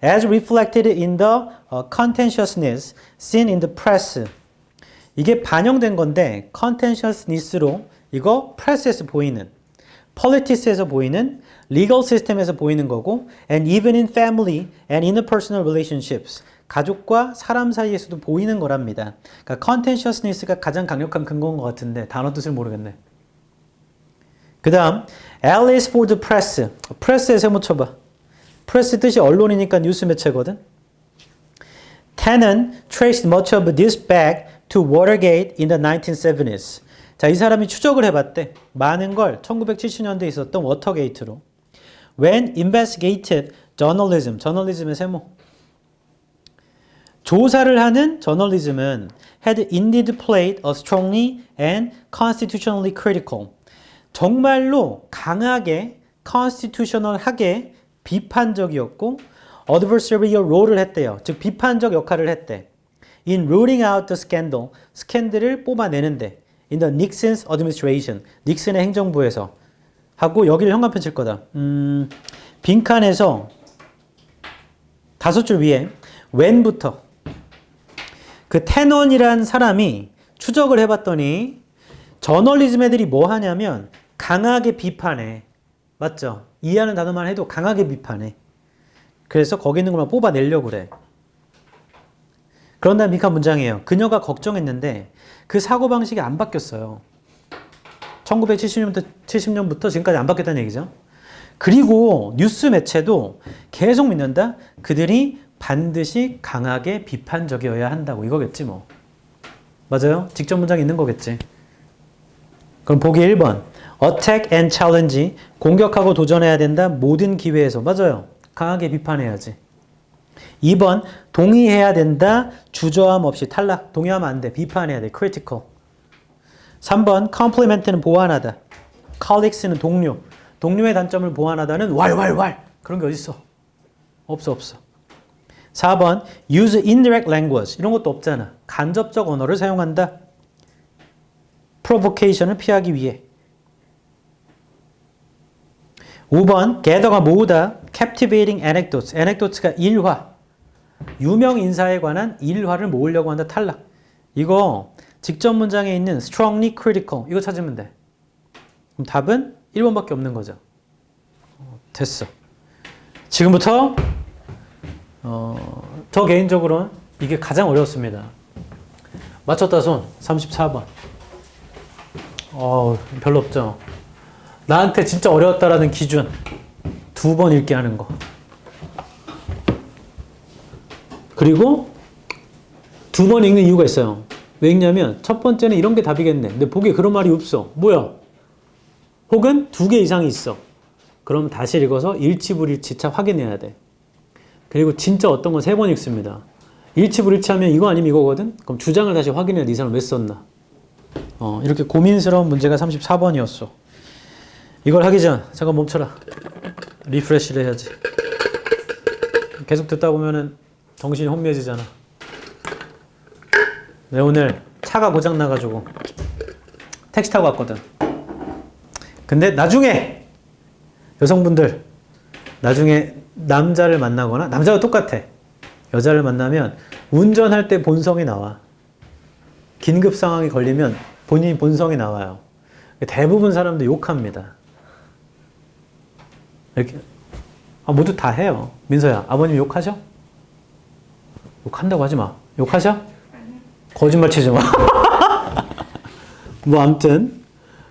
as reflected in the contentiousness seen in the press. 이게 반영된 건데 contentiousness로 이거 프레스에서 보이는, politics에서 보이는, legal system에서 보이는 거고 and even in family and interpersonal relationships. 가족과 사람 사이에서도 보이는 거랍니다. 그러니까 contentiousness가 가장 강력한 근거인 것 같은데 단어 뜻을 모르겠네. 그 다음 Alice for the press. 프레스에 세모 쳐봐. 프레스 뜻이 언론이니까 뉴스 매체거든. Tannen traced much of this back to Watergate in the 1970s. 자, 이 사람이 추적을 해봤대. 많은 걸 1970년대에 있었던 워터게이트로. When investigated journalism, 저널리즘의 세모. 조사를 하는 저널리즘은 had indeed played a strongly and constitutionally critical. 정말로 강하게, constitutional하게 비판적이었고 adversarial role를 했대요. 즉 비판적 역할을 했대. In rooting out the scandal, 스캔들을 뽑아내는데 in the Nixon's administration, 닉슨의 행정부에서 하고 여기를 현관편 칠 거다. 빈칸에서 다섯 줄 위에 when부터 그 테넌이란 사람이 추적을 해봤더니 저널리즘 애들이 뭐 하냐면 강하게 비판해. 맞죠? 이해하는 단어만 해도 강하게 비판해. 그래서 거기 있는 것만 뽑아내려고 그래. 그런 다음 빈칸 문장이에요. 그녀가 걱정했는데 그 사고방식이 안 바뀌었어요. 1970년부터 지금까지 안 바뀌었다는 얘기죠. 그리고 뉴스 매체도 계속 믿는다. 그들이 반드시 강하게 비판적이어야 한다고 이거겠지 뭐. 맞아요? 직접 문장이 있는 거겠지. 그럼 보기 1번. Attack and challenge. 공격하고 도전해야 된다. 모든 기회에서. 맞아요. 강하게 비판해야지. 2번. 동의해야 된다. 주저함 없이 탈락. 동의하면 안 돼. 비판해야 돼. critical. 3번. compliment는 보완하다. colleagues는 동료. 동료의 단점을 보완하다는 왈왈왈. 그런 게 어딨어? 없어. 4번. use indirect language. 이런 것도 없잖아. 간접적 언어를 사용한다. provocation을 피하기 위해. 5번. gather가 모으다. captivating anecdotes. anecdotes가 일화. 유명 인사에 관한 일화를 모으려고 한다. 탈락. 이거 직접 문장에 있는 strongly critical 이거 찾으면 돼. 그럼 답은 1번밖에 없는 거죠. 됐어. 지금부터 저 개인적으로는 이게 가장 어려웠습니다. 맞췄다 손 34번. 별로 없죠. 나한테 진짜 어려웠다라는 기준 2번 읽게 하는 거. 그리고 2번 읽는 이유가 있어요. 왜 읽냐면 첫 번째는 이런 게 답이겠네. 근데 보기에 그런 말이 없어. 뭐야? 혹은 2개 이상이 있어. 그럼 다시 읽어서 일치불일치차 확인해야 돼. 그리고 진짜 어떤 건 3번 읽습니다. 일치불일치하면 이거 아니면 이거거든? 그럼 주장을 다시 확인해야 돼. 이 사람 왜 썼나? 이렇게 고민스러운 문제가 34번이었어. 이걸 하기 전 잠깐 멈춰라. 리프레시를 해야지. 계속 듣다 보면은 정신이 혼미해지잖아. 내 오늘 차가 고장 나가지고 택시 타고 왔거든. 근데 나중에 여성분들 나중에 남자를 만나거나 남자와 똑같아. 여자를 만나면 운전할 때 본성이 나와. 긴급 상황이 걸리면 본인이 본성이 나와요. 대부분 사람들 욕합니다. 이렇게 모두 다 해요. 민서야, 아버님 욕하셔? 욕한다고 하지 마. 욕하셔? 거짓말 치지 마. 뭐 아무튼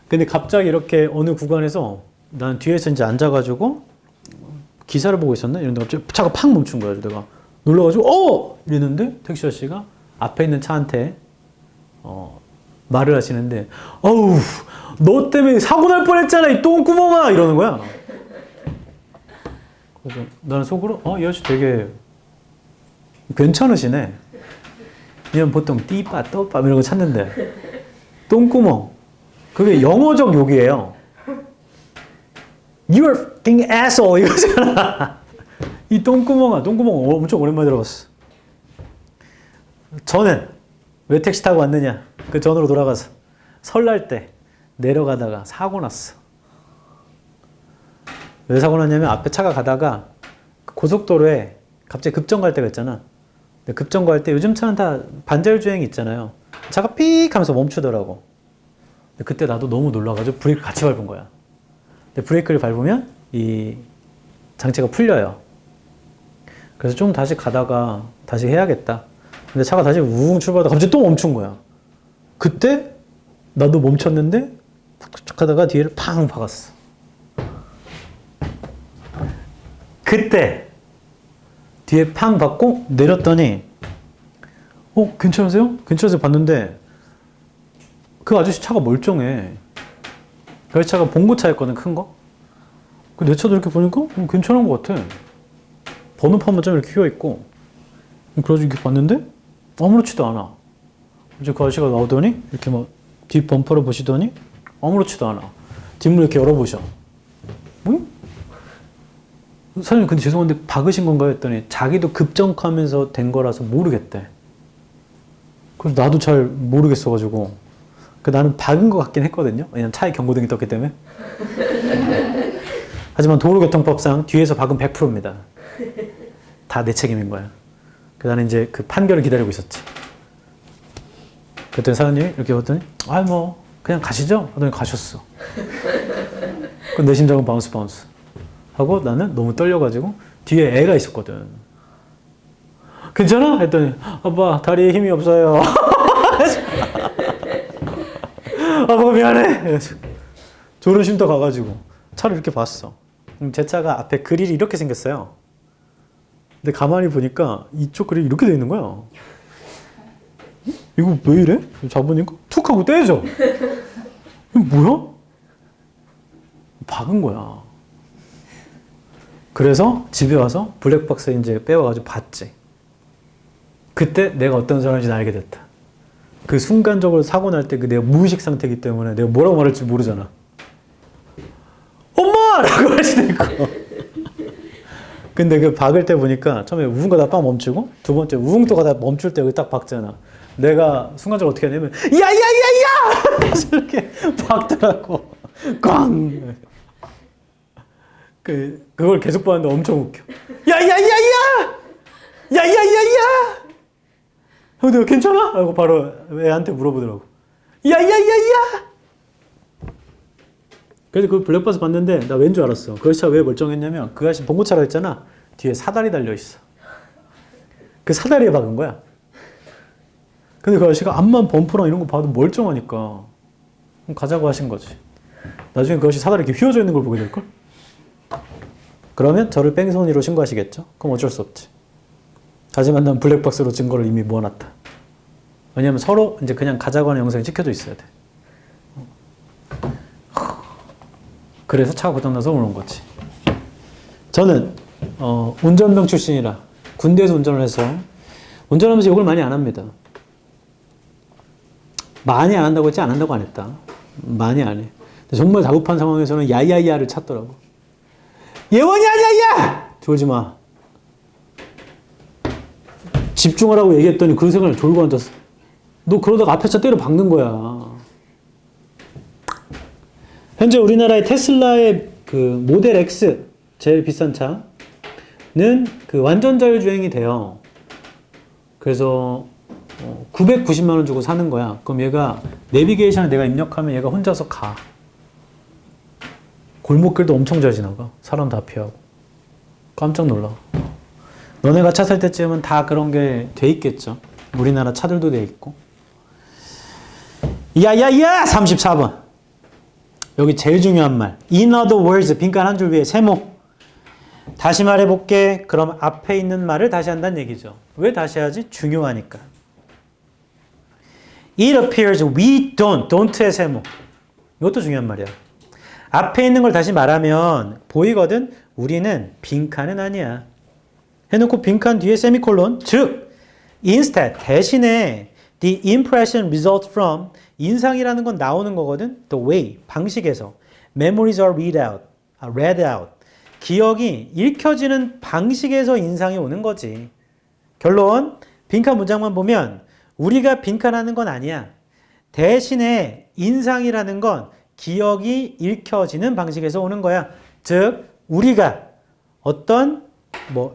근데 갑자기 이렇게 어느 구간에서 난 뒤에서 이제 앉아가지고 기사를 보고 있었나? 이런데 갑자기 차가 팍 멈춘 거야. 내가 놀라가지고 이랬는데 택시 아저씨가 앞에 있는 차한테 말을 하시는데 어우 너 때문에 사고 날 뻔했잖아 이 똥구멍아 이러는 거야. 그래서 나는 속으로 이 아저씨 되게 괜찮으시네. 왜냐면 보통 띠빠 떠빠 이런 거 찾는데 똥구멍 그게 영어적 욕이에요. You're fucking asshole 이거잖아. 이 똥구멍아 똥구멍 엄청 오랜만에 들어봤어. 저는 왜 택시 타고 왔느냐 그 전으로 돌아가서 설날 때 내려가다가 사고 났어. 왜 사고 났냐면 앞에 차가 가다가 고속도로에 갑자기 급정 갈 때가 있잖아. 급정 갈 때 요즘 차는 다 반자율주행이 있잖아요. 차가 삑 하면서 멈추더라고. 근데 그때 나도 너무 놀라가지고 브레이크 같이 밟은 거야. 근데 브레이크를 밟으면 이 장치가 풀려요. 그래서 좀 다시 가다가 다시 해야겠다. 근데 차가 다시 우웅 출발하다가 갑자기 또 멈춘 거야. 그때 나도 멈췄는데 툭툭 하다가 뒤에를 팡 박았어. 그때 뒤에 팡 박고 내렸더니 괜찮으세요? 괜찮으세요? 봤는데 그 아저씨 차가 멀쩡해. 그 차가 봉고차였거든, 큰 거. 내 차도 이렇게 보니까 괜찮은 것 같아. 번호판만 좀 이렇게 휘어있고. 그래서 이렇게 봤는데 아무렇지도 않아. 이제 그 아저씨가 나오더니 이렇게 막 뒷 범퍼를 보시더니 아무렇지도 않아. 뒷문을 이렇게 열어보셔. 뭐? 사장님 근데 죄송한데 박으신 건가요? 했더니 자기도 급정하면서 된 거라서 모르겠대. 그래서 나도 잘 모르겠어가지고 나는 박은 것 같긴 했거든요. 왜냐면 차에 경고등이 떴기 때문에. 하지만 도로교통법상 뒤에서 박은 100%입니다. 다 내 책임인 거야. 나는 이제 그 판결을 기다리고 있었지. 그랬더니 사장님이 이렇게 봤더니 뭐 그냥 가시죠? 하더니 가셨어. 내 심장은 바운스 하고 나는 너무 떨려가지고 뒤에 애가 있었거든. 괜찮아? 했더니 아빠 다리에 힘이 없어요. 아빠 미안해. 졸음 쉼터 가가지고 차를 이렇게 봤어. 제 차가 앞에 그릴이 이렇게 생겼어요. 근데 가만히 보니까 이쪽 그릴이 이렇게 돼 있는 거야. 이거 왜 이래? 잡으니까 툭 하고 떼져. 이거 뭐야? 박은 거야. 그래서 집에 와서 블랙박스 이제 빼와가지고 봤지. 그때 내가 어떤 사람인지 알게 됐다. 그 순간적으로 사고 날 때 내가 무의식 상태이기 때문에 내가 뭐라고 말할지 모르잖아. 엄마! 라고 할 수도 있고. 근데 그 박을 때 보니까 처음에 우웅 가다 빡 멈추고 두 번째 우웅 또 가다 멈출 때 여기 딱 박잖아. 내가 순간적으로 어떻게 하냐면 야야야야! 그래서 이렇게 박더라고. 꽝! 그걸 계속 봤는데 엄청 웃겨. 야야야야! 야야야야! 형, 내가 괜찮아? 하고 바로 애한테 물어보더라고. 야야야야! 그래서 그 블랙박스 봤는데 나 왠 줄 알았어. 그 아저씨가 왜 멀쩡했냐면 그 아저씨 봉고차라고 했잖아. 뒤에 사다리 달려있어. 그 사다리에 박은 거야. 근데 그 아저씨가 앞만 범퍼랑 이런 거 봐도 멀쩡하니까 그럼 가자고 하신 거지. 나중에 그 아저씨 사다리 이렇게 휘어져 있는 걸 보게 될걸? 그러면 저를 뺑소니로 신고하시겠죠? 그럼 어쩔 수 없지. 하지만 난 블랙박스로 증거를 이미 모아놨다. 왜냐면 서로 이제 그냥 가자고 하는 영상이 찍혀져 있어야 돼. 그래서 차가 고장나서 오는 거지. 저는 운전병 출신이라 군대에서 운전을 해서 운전하면서 욕을 많이 안 합니다. 많이 안 한다고 했지 안 한다고 안 했다. 많이 안 해. 근데 정말 다급한 상황에서는 야야야를 찾더라고. 예원이 야야야! 졸지 마. 집중하라고 얘기했더니 그런 생각을 졸고 앉았어. 너 그러다가 앞에 차 때려 박는 거야. 현재 우리나라의 테슬라의 그 모델 X 제일 비싼 차는 그 완전 자율주행이 돼요. 그래서 990만 원 주고 사는 거야. 그럼 얘가 내비게이션을 내가 입력하면 얘가 혼자서 가. 골목길도 엄청 잘 지나가. 사람 다 피하고. 깜짝 놀라. 너네가 차 살 때쯤은 다 그런 게 돼 있겠죠. 우리나라 차들도 돼 있고. 야야야! 34번. 여기 제일 중요한 말. In other words, 빈칸 한 줄 위에 세모. 다시 말해볼게. 그럼 앞에 있는 말을 다시 한다는 얘기죠. 왜 다시 하지? 중요하니까. It appears we don't. don't의 세모. 이것도 중요한 말이야. 앞에 있는 걸 다시 말하면 보이거든? 우리는 빈칸은 아니야. 해놓고 빈칸 뒤에 세미콜론. 즉, instead, 대신에 the impression results from 인상이라는 건 나오는 거거든. The way, 방식에서. Memories are read out. 기억이 읽혀지는 방식에서 인상이 오는 거지. 결론, 빈칸 문장만 보면 우리가 빈칸하는 건 아니야. 대신에 인상이라는 건 기억이 읽혀지는 방식에서 오는 거야. 즉, 우리가 어떤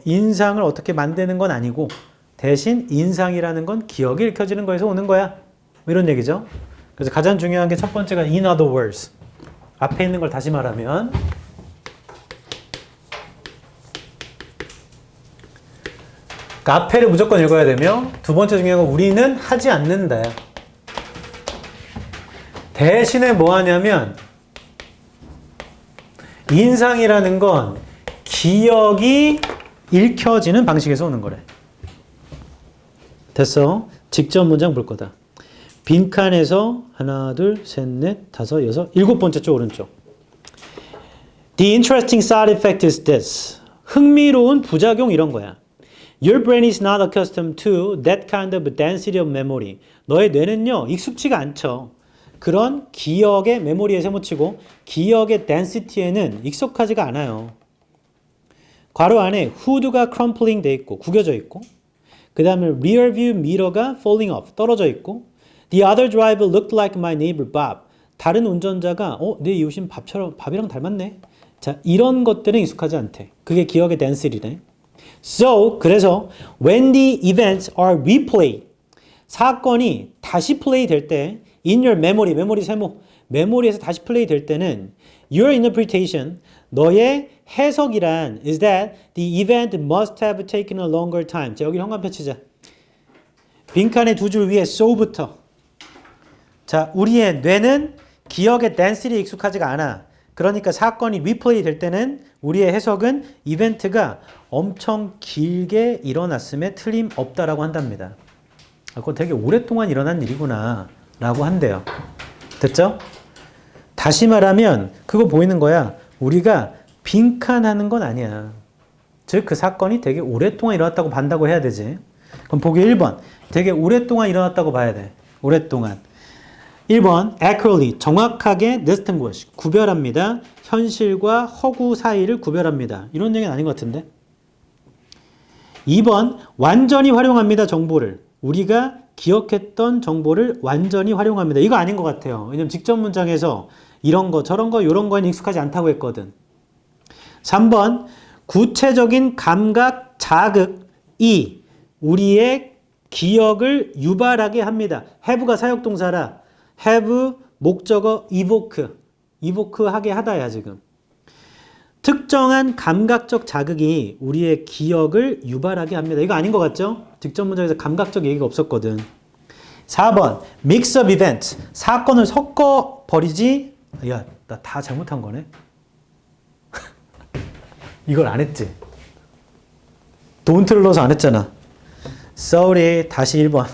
인상을 어떻게 만드는 건 아니고 대신 인상이라는 건 기억이 읽혀지는 거에서 오는 거야. 이런 얘기죠. 그래서 가장 중요한 게 첫 번째가 in other words. 앞에 있는 걸 다시 말하면 그러니까 앞에를 무조건 읽어야 되며 두 번째 중요한 건 우리는 하지 않는다. 대신에 뭐 하냐면 인상이라는 건 기억이 읽혀지는 방식에서 오는 거래. 됐어? 직접 문장 볼 거다. 빈칸에서 하나, 둘, 셋, 넷, 다섯, 여섯, 일곱 번째 쪽 오른쪽. The interesting side effect is this. 흥미로운 부작용 이런 거야. Your brain is not accustomed to that kind of density of memory. 너의 뇌는요, 익숙치가 않죠. 그런 기억의 메모리에 세모치고 기억의 density에는 익숙하지가 않아요. 괄호 안에 후드가 crumpling 돼 있고 구겨져 있고 그 다음에 rear view mirror가 falling off 떨어져 있고 The other driver looked like my neighbor Bob. 다른 운전자가 내 이웃인 밥이랑 닮았네. 자, 이런 것들은 익숙하지 않대. 그게 기억의 density네. So, 그래서 when the events are replayed, 사건이 다시 플레이 될 때 in your memory, 메모리 세모, 메모리에서 다시 플레이 될 때는 your interpretation, 너의 해석이란 is that the event must have taken a longer time. 자, 여기 현관표 치자. 빈칸의 두 줄 위에 so부터. 자, 우리의 뇌는 기억의 density에 익숙하지가 않아. 그러니까 사건이 리플레이 될 때는 우리의 해석은 이벤트가 엄청 길게 일어났음에 틀림없다라고 한답니다. 그거 되게 오랫동안 일어난 일이구나 라고 한대요. 됐죠? 다시 말하면 그거 보이는 거야. 우리가 빈칸하는 건 아니야. 즉 그 사건이 되게 오랫동안 일어났다고 반다고 해야 되지. 그럼 보기 1번. 되게 오랫동안 일어났다고 봐야 돼. 오랫동안. 1번 accurately 정확하게 distinguish 구별합니다. 현실과 허구 사이를 구별합니다. 이런 얘기는 아닌 것 같은데. 2번 완전히 활용합니다. 정보를. 우리가 기억했던 정보를 완전히 활용합니다. 이거 아닌 것 같아요. 왜냐면 직접 문장에서 이런 거 저런 거 이런 거에는 익숙하지 않다고 했거든. 3번 구체적인 감각 자극이 우리의 기억을 유발하게 합니다. have가 사역동사라 have 목적어 evoke 하게 하다야 지금. 특정한 감각적 자극이 우리의 기억을 유발하게 합니다. 이거 아닌 것 같죠? 직접 문장에서 감각적 얘기가 없었거든. 4번 mix of events 사건을 섞어 버리지. 야, 나 다 잘못한 거네. 이걸 안 했지. don't를 넣어서 안 했잖아. sorry. 다시 1번.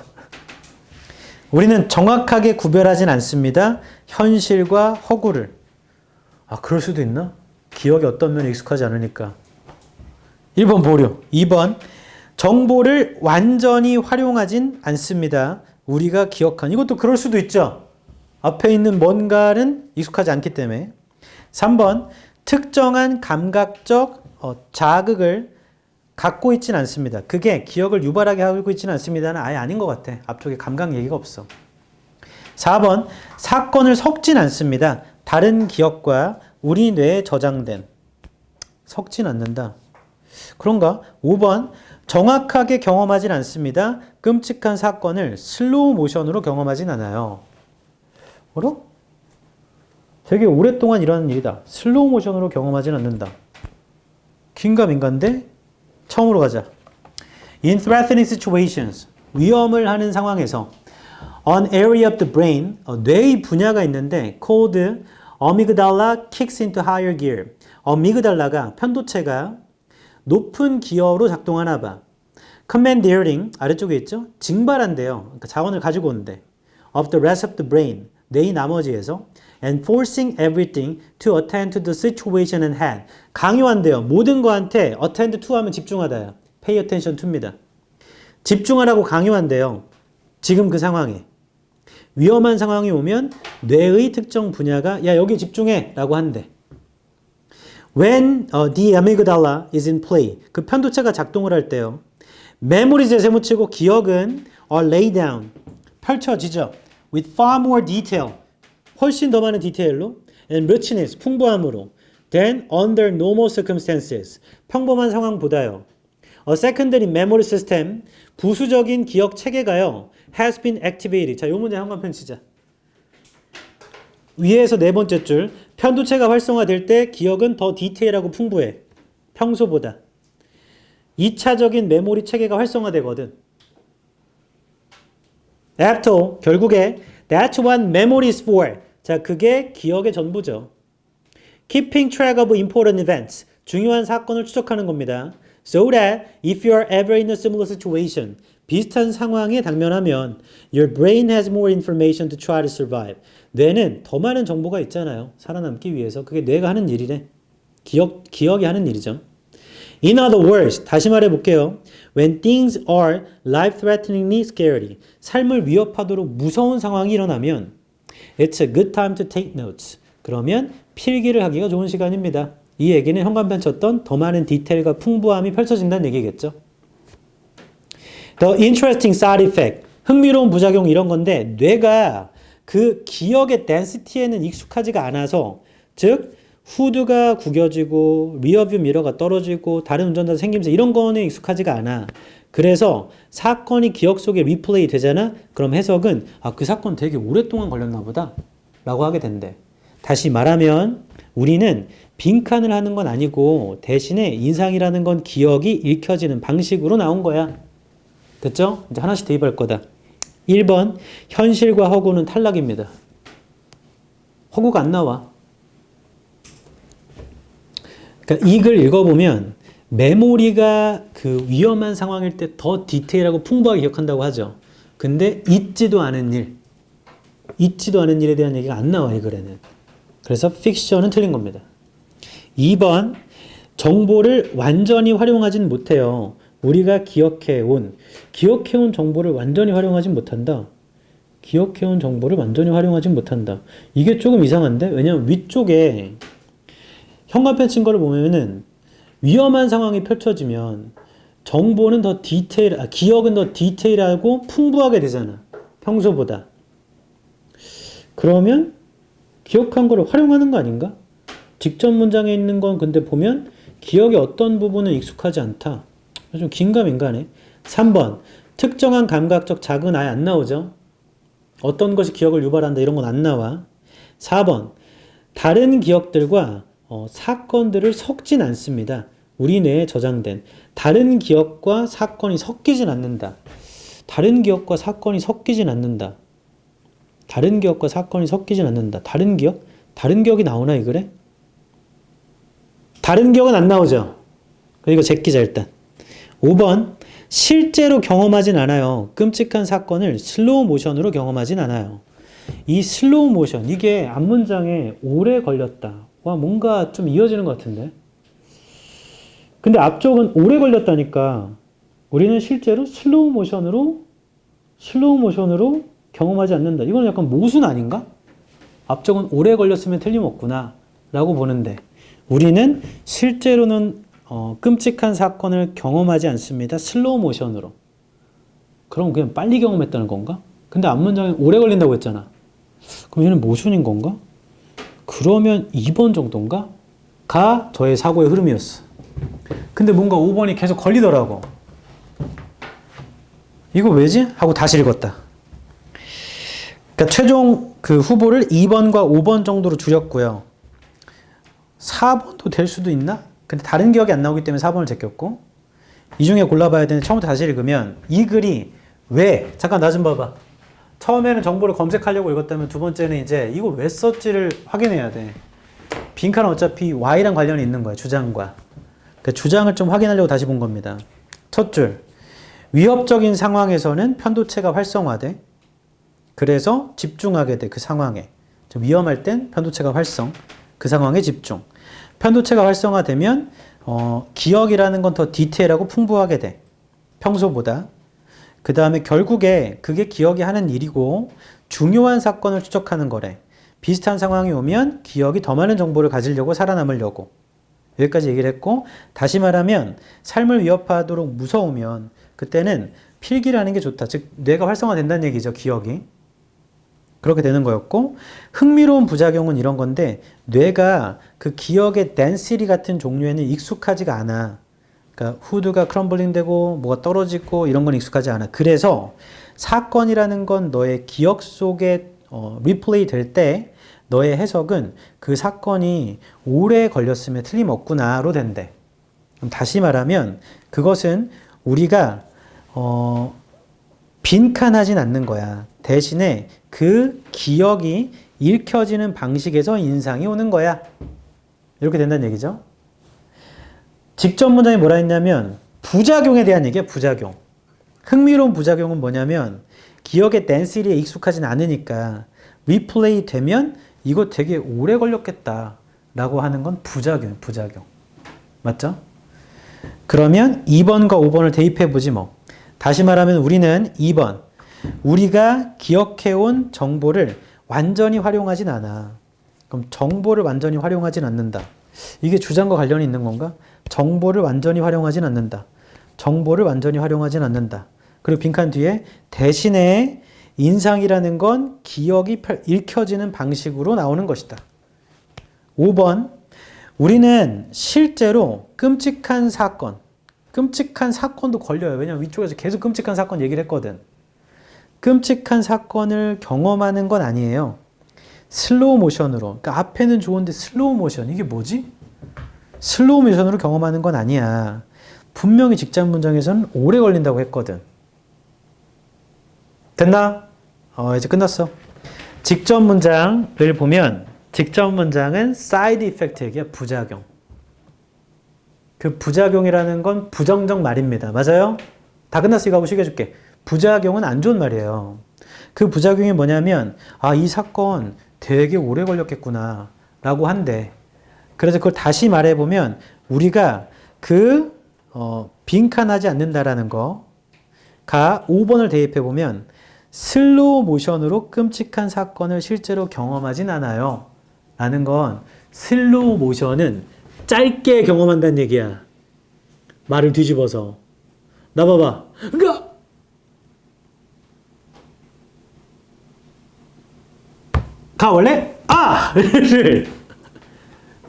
우리는 정확하게 구별하진 않습니다. 현실과 허구를. 아, 그럴 수도 있나? 기억이 어떤 면에 익숙하지 않으니까. 1번 보류. 2번 정보를 완전히 활용하진 않습니다. 우리가 기억한. 이것도 그럴 수도 있죠. 앞에 있는 뭔가는 익숙하지 않기 때문에. 3번 특정한 감각적 자극을 갖고 있진 않습니다. 그게 기억을 유발하게 하고 있지는 않습니다는 아예 아닌 것 같아. 앞쪽에 감각 얘기가 없어. 4번 사건을 섞진 않습니다. 다른 기억과 우리 뇌에 저장된. 섞진 않는다. 그런가? 5번 정확하게 경험하진 않습니다. 끔찍한 사건을 슬로우 모션으로 경험하진 않아요. 뭐라? 되게 오랫동안 일어나는 일이다. 슬로우 모션으로 경험하진 않는다. 긴가민가인데? 처음으로 가자. In threatening situations, 위험을 하는 상황에서 an area of the brain, 뇌의 분야가 있는데 called amygdala kicks into higher gear. 어미그달라가 편도체가 높은 기어로 작동하나 봐. commandeering 아래쪽에 있죠? 징발한대요. 그러니까 자원을 가지고 온대. of the rest of the brain, 뇌의 나머지에서 and forcing everything to attend to the situation at hand. 강요한대요. 모든 거한테 attend to 하면 집중하다야. pay attention to입니다. 집중하라고 강요한대요. 지금 그 상황에. 위험한 상황이 오면 뇌의 특정 분야가 야 여기 집중해 라고 한대. When the amygdala is in play, 그 편도체가 작동을 할 때요. memories 세무치고 기억은 are laid down, 펼쳐지죠. with far more detail, 훨씬 더 많은 디테일로 and richness, 풍부함으로 than under normal circumstances, 평범한 상황보다요. A secondary memory system, 부수적인 기억 체계가요. has been activated. 자, 요 문제 한관편 치자. 위에서 네 번째 줄, 편도체가 활성화될 때 기억은 더 디테일하고 풍부해. 평소보다. 2차적인 메모리 체계가 활성화되거든. After all, 결국에 that's what memory is for. 자, 그게 기억의 전부죠. Keeping track of important events. 중요한 사건을 추적하는 겁니다. So that if you are ever in a similar situation, 비슷한 상황에 당면하면 your brain has more information to try to survive. 뇌는 더 많은 정보가 있잖아요. 살아남기 위해서. 그게 뇌가 하는 일이래. 기억이 하는 일이죠. In other words, 다시 말해볼게요. When things are life-threateningly scary, 삶을 위협하도록 무서운 상황이 일어나면 It's a good time to take notes. 그러면 필기를 하기가 좋은 시간입니다. 이 얘기는 현관편 쳤던 더 많은 디테일과 풍부함이 펼쳐진다는 얘기겠죠. The interesting side effect, 흥미로운 부작용 이런 건데 뇌가 그 기억의 density에는 익숙하지가 않아서 즉 후드가 구겨지고 리어뷰 미러가 떨어지고 다른 운전자 생기면서 이런 거는 익숙하지가 않아. 그래서 사건이 기억 속에 리플레이 되잖아? 그럼 해석은 아, 그 사건 되게 오랫동안 걸렸나 보다 라고 하게 된대. 다시 말하면 우리는 빈칸을 하는 건 아니고 대신에 인상이라는 건 기억이 읽혀지는 방식으로 나온 거야. 됐죠? 이제 하나씩 대입할 거다. 1번 현실과 허구는 탈락입니다. 허구가 안 나와. 그러니까 이 글 읽어보면 메모리가 그 위험한 상황일 때 더 디테일하고 풍부하게 기억한다고 하죠. 근데 잊지도 않은 일에 대한 얘기가 안 나와 이 글에는. 그래서 픽션은 틀린 겁니다. 2번 정보를 완전히 활용하진 못해요. 우리가 기억해온 정보를 완전히 활용하진 못한다. 기억해온 정보를 완전히 활용하진 못한다. 이게 조금 이상한데? 왜냐면 위쪽에 현관펜 친 거를 보면은 위험한 상황이 펼쳐지면 정보는 더 기억은 더 디테일하고 풍부하게 되잖아. 평소보다. 그러면 기억한 거를 활용하는 거 아닌가? 직접 문장에 있는 건 근데 보면 기억의 어떤 부분은 익숙하지 않다. 좀 긴가민가네. 3번 특정한 감각적 자극은 아예 안 나오죠. 어떤 것이 기억을 유발한다 이런 건 안 나와. 4번. 다른 기억들과 사건들을 섞진 않습니다. 우리 뇌에 저장된 다른 기억과 사건이 섞이진 않는다. 다른 기억과 사건이 섞이진 않는다. 다른 기억과 사건이 섞이진 않는다. 다른 기억? 다른 기억이 나오나 이거래? 다른 기억은 안 나오죠. 이거 제끼자 일단. 5번. 실제로 경험하진 않아요. 끔찍한 사건을 슬로우 모션으로 경험하진 않아요. 이 슬로우 모션, 이게 앞문장에 오래 걸렸다. 와, 뭔가 좀 이어지는 것 같은데. 근데 앞쪽은 오래 걸렸다니까 우리는 실제로 슬로우 모션으로 경험하지 않는다. 이건 약간 모순 아닌가? 앞쪽은 오래 걸렸으면 틀림없구나 라고 보는데 우리는 실제로는 끔찍한 사건을 경험하지 않습니다. 슬로우 모션으로. 그럼 그냥 빨리 경험했다는 건가? 근데 앞문장에 오래 걸린다고 했잖아. 그럼 얘는 모순인 건가? 그러면 2번 정도인가? 가 저의 사고의 흐름이었어. 근데 뭔가 5번이 계속 걸리더라고. 이거 왜지? 하고 다시 읽었다. 그러니까 최종 그 후보를 2번과 5번 정도로 줄였고요. 4번도 될 수도 있나? 근데 다른 기억이 안 나오기 때문에 4번을 제꼈고 이 중에 골라봐야 되는데 처음부터 다시 읽으면 이 글이 왜? 잠깐 나 좀 봐봐. 처음에는 정보를 검색하려고 읽었다면 두 번째는 이제 이거 왜 썼지를 확인해야 돼. 빈칸은 어차피 Y랑 관련이 있는 거야. 주장과. 그러니까 주장을 좀 확인하려고 다시 본 겁니다. 첫 줄. 위협적인 상황에서는 편도체가 활성화돼. 그래서 집중하게 돼. 그 상황에. 좀 위험할 땐 편도체가 활성. 그 상황에 집중. 편도체가 활성화되면 기억이라는 건 더 디테일하고 풍부하게 돼. 평소보다. 그 다음에 결국에 그게 기억이 하는 일이고 중요한 사건을 추적하는 거래. 비슷한 상황이 오면 기억이 더 많은 정보를 가지려고 살아남으려고. 여기까지 얘기를 했고 다시 말하면 삶을 위협하도록 무서우면 그때는 필기를 하는 게 좋다. 즉 뇌가 활성화된다는 얘기죠. 기억이. 그렇게 되는 거였고 흥미로운 부작용은 이런 건데 뇌가 그 기억의 density 같은 종류에는 익숙하지가 않아. 그러니까 후드가 크럼블링 되고 뭐가 떨어지고 이런 건 익숙하지 않아. 그래서 사건이라는 건 너의 기억 속에 리플레이 될 때 너의 해석은 그 사건이 오래 걸렸으면 틀림없구나로 된대. 그럼 다시 말하면 그것은 우리가 빈칸하진 않는 거야. 대신에 그 기억이 읽혀지는 방식에서 인상이 오는 거야. 이렇게 된다는 얘기죠. 직접 문장에 뭐라 했냐면 부작용에 대한 얘기야. 부작용. 흥미로운 부작용은 뭐냐면 기억의 덴시티에 익숙하진 않으니까 리플레이 되면 이거 되게 오래 걸렸겠다 라고 하는 건 부작용. 맞죠? 그러면 2번과 5번을 대입해보지 뭐. 다시 말하면 우리는 2번. 우리가 기억해온 정보를 완전히 활용하진 않아. 그럼 정보를 완전히 활용하진 않는다. 이게 주장과 관련이 있는 건가? 정보를 완전히 활용하진 않는다. 정보를 완전히 활용하진 않는다. 그리고 빈칸 뒤에 대신에 인상이라는 건 기억이 읽혀지는 방식으로 나오는 것이다. 5번. 우리는 실제로 끔찍한 사건도 걸려요. 왜냐면 위쪽에서 계속 끔찍한 사건 얘기를 했거든. 끔찍한 사건을 경험하는 건 아니에요. 슬로우 모션으로. 그러니까 앞에는 좋은데 슬로우 모션. 이게 뭐지? 슬로우 모션으로 경험하는 건 아니야. 분명히 직장 문장에서는 오래 걸린다고 했거든. 됐나? 이제 끝났어. 직접 문장을 보면 직접 문장은 사이드 이펙트 얘기야. 부작용. 그 부작용이라는 건 부정적 말입니다. 맞아요? 다 끝났어. 이거 하고 쉬게 해줄게. 부작용은 안 좋은 말이에요. 그 부작용이 뭐냐면 이 사건 되게 오래 걸렸겠구나 라고 한대. 그래서 그걸 다시 말해보면 우리가 빈칸하지 않는다라는 거가 5번을 대입해보면 슬로우 모션으로 끔찍한 사건을 실제로 경험하진 않아요 라는 건 슬로우 모션은 짧게 경험한다는 얘기야. 말을 뒤집어서. 나 봐봐. 그러니까 가 원래 를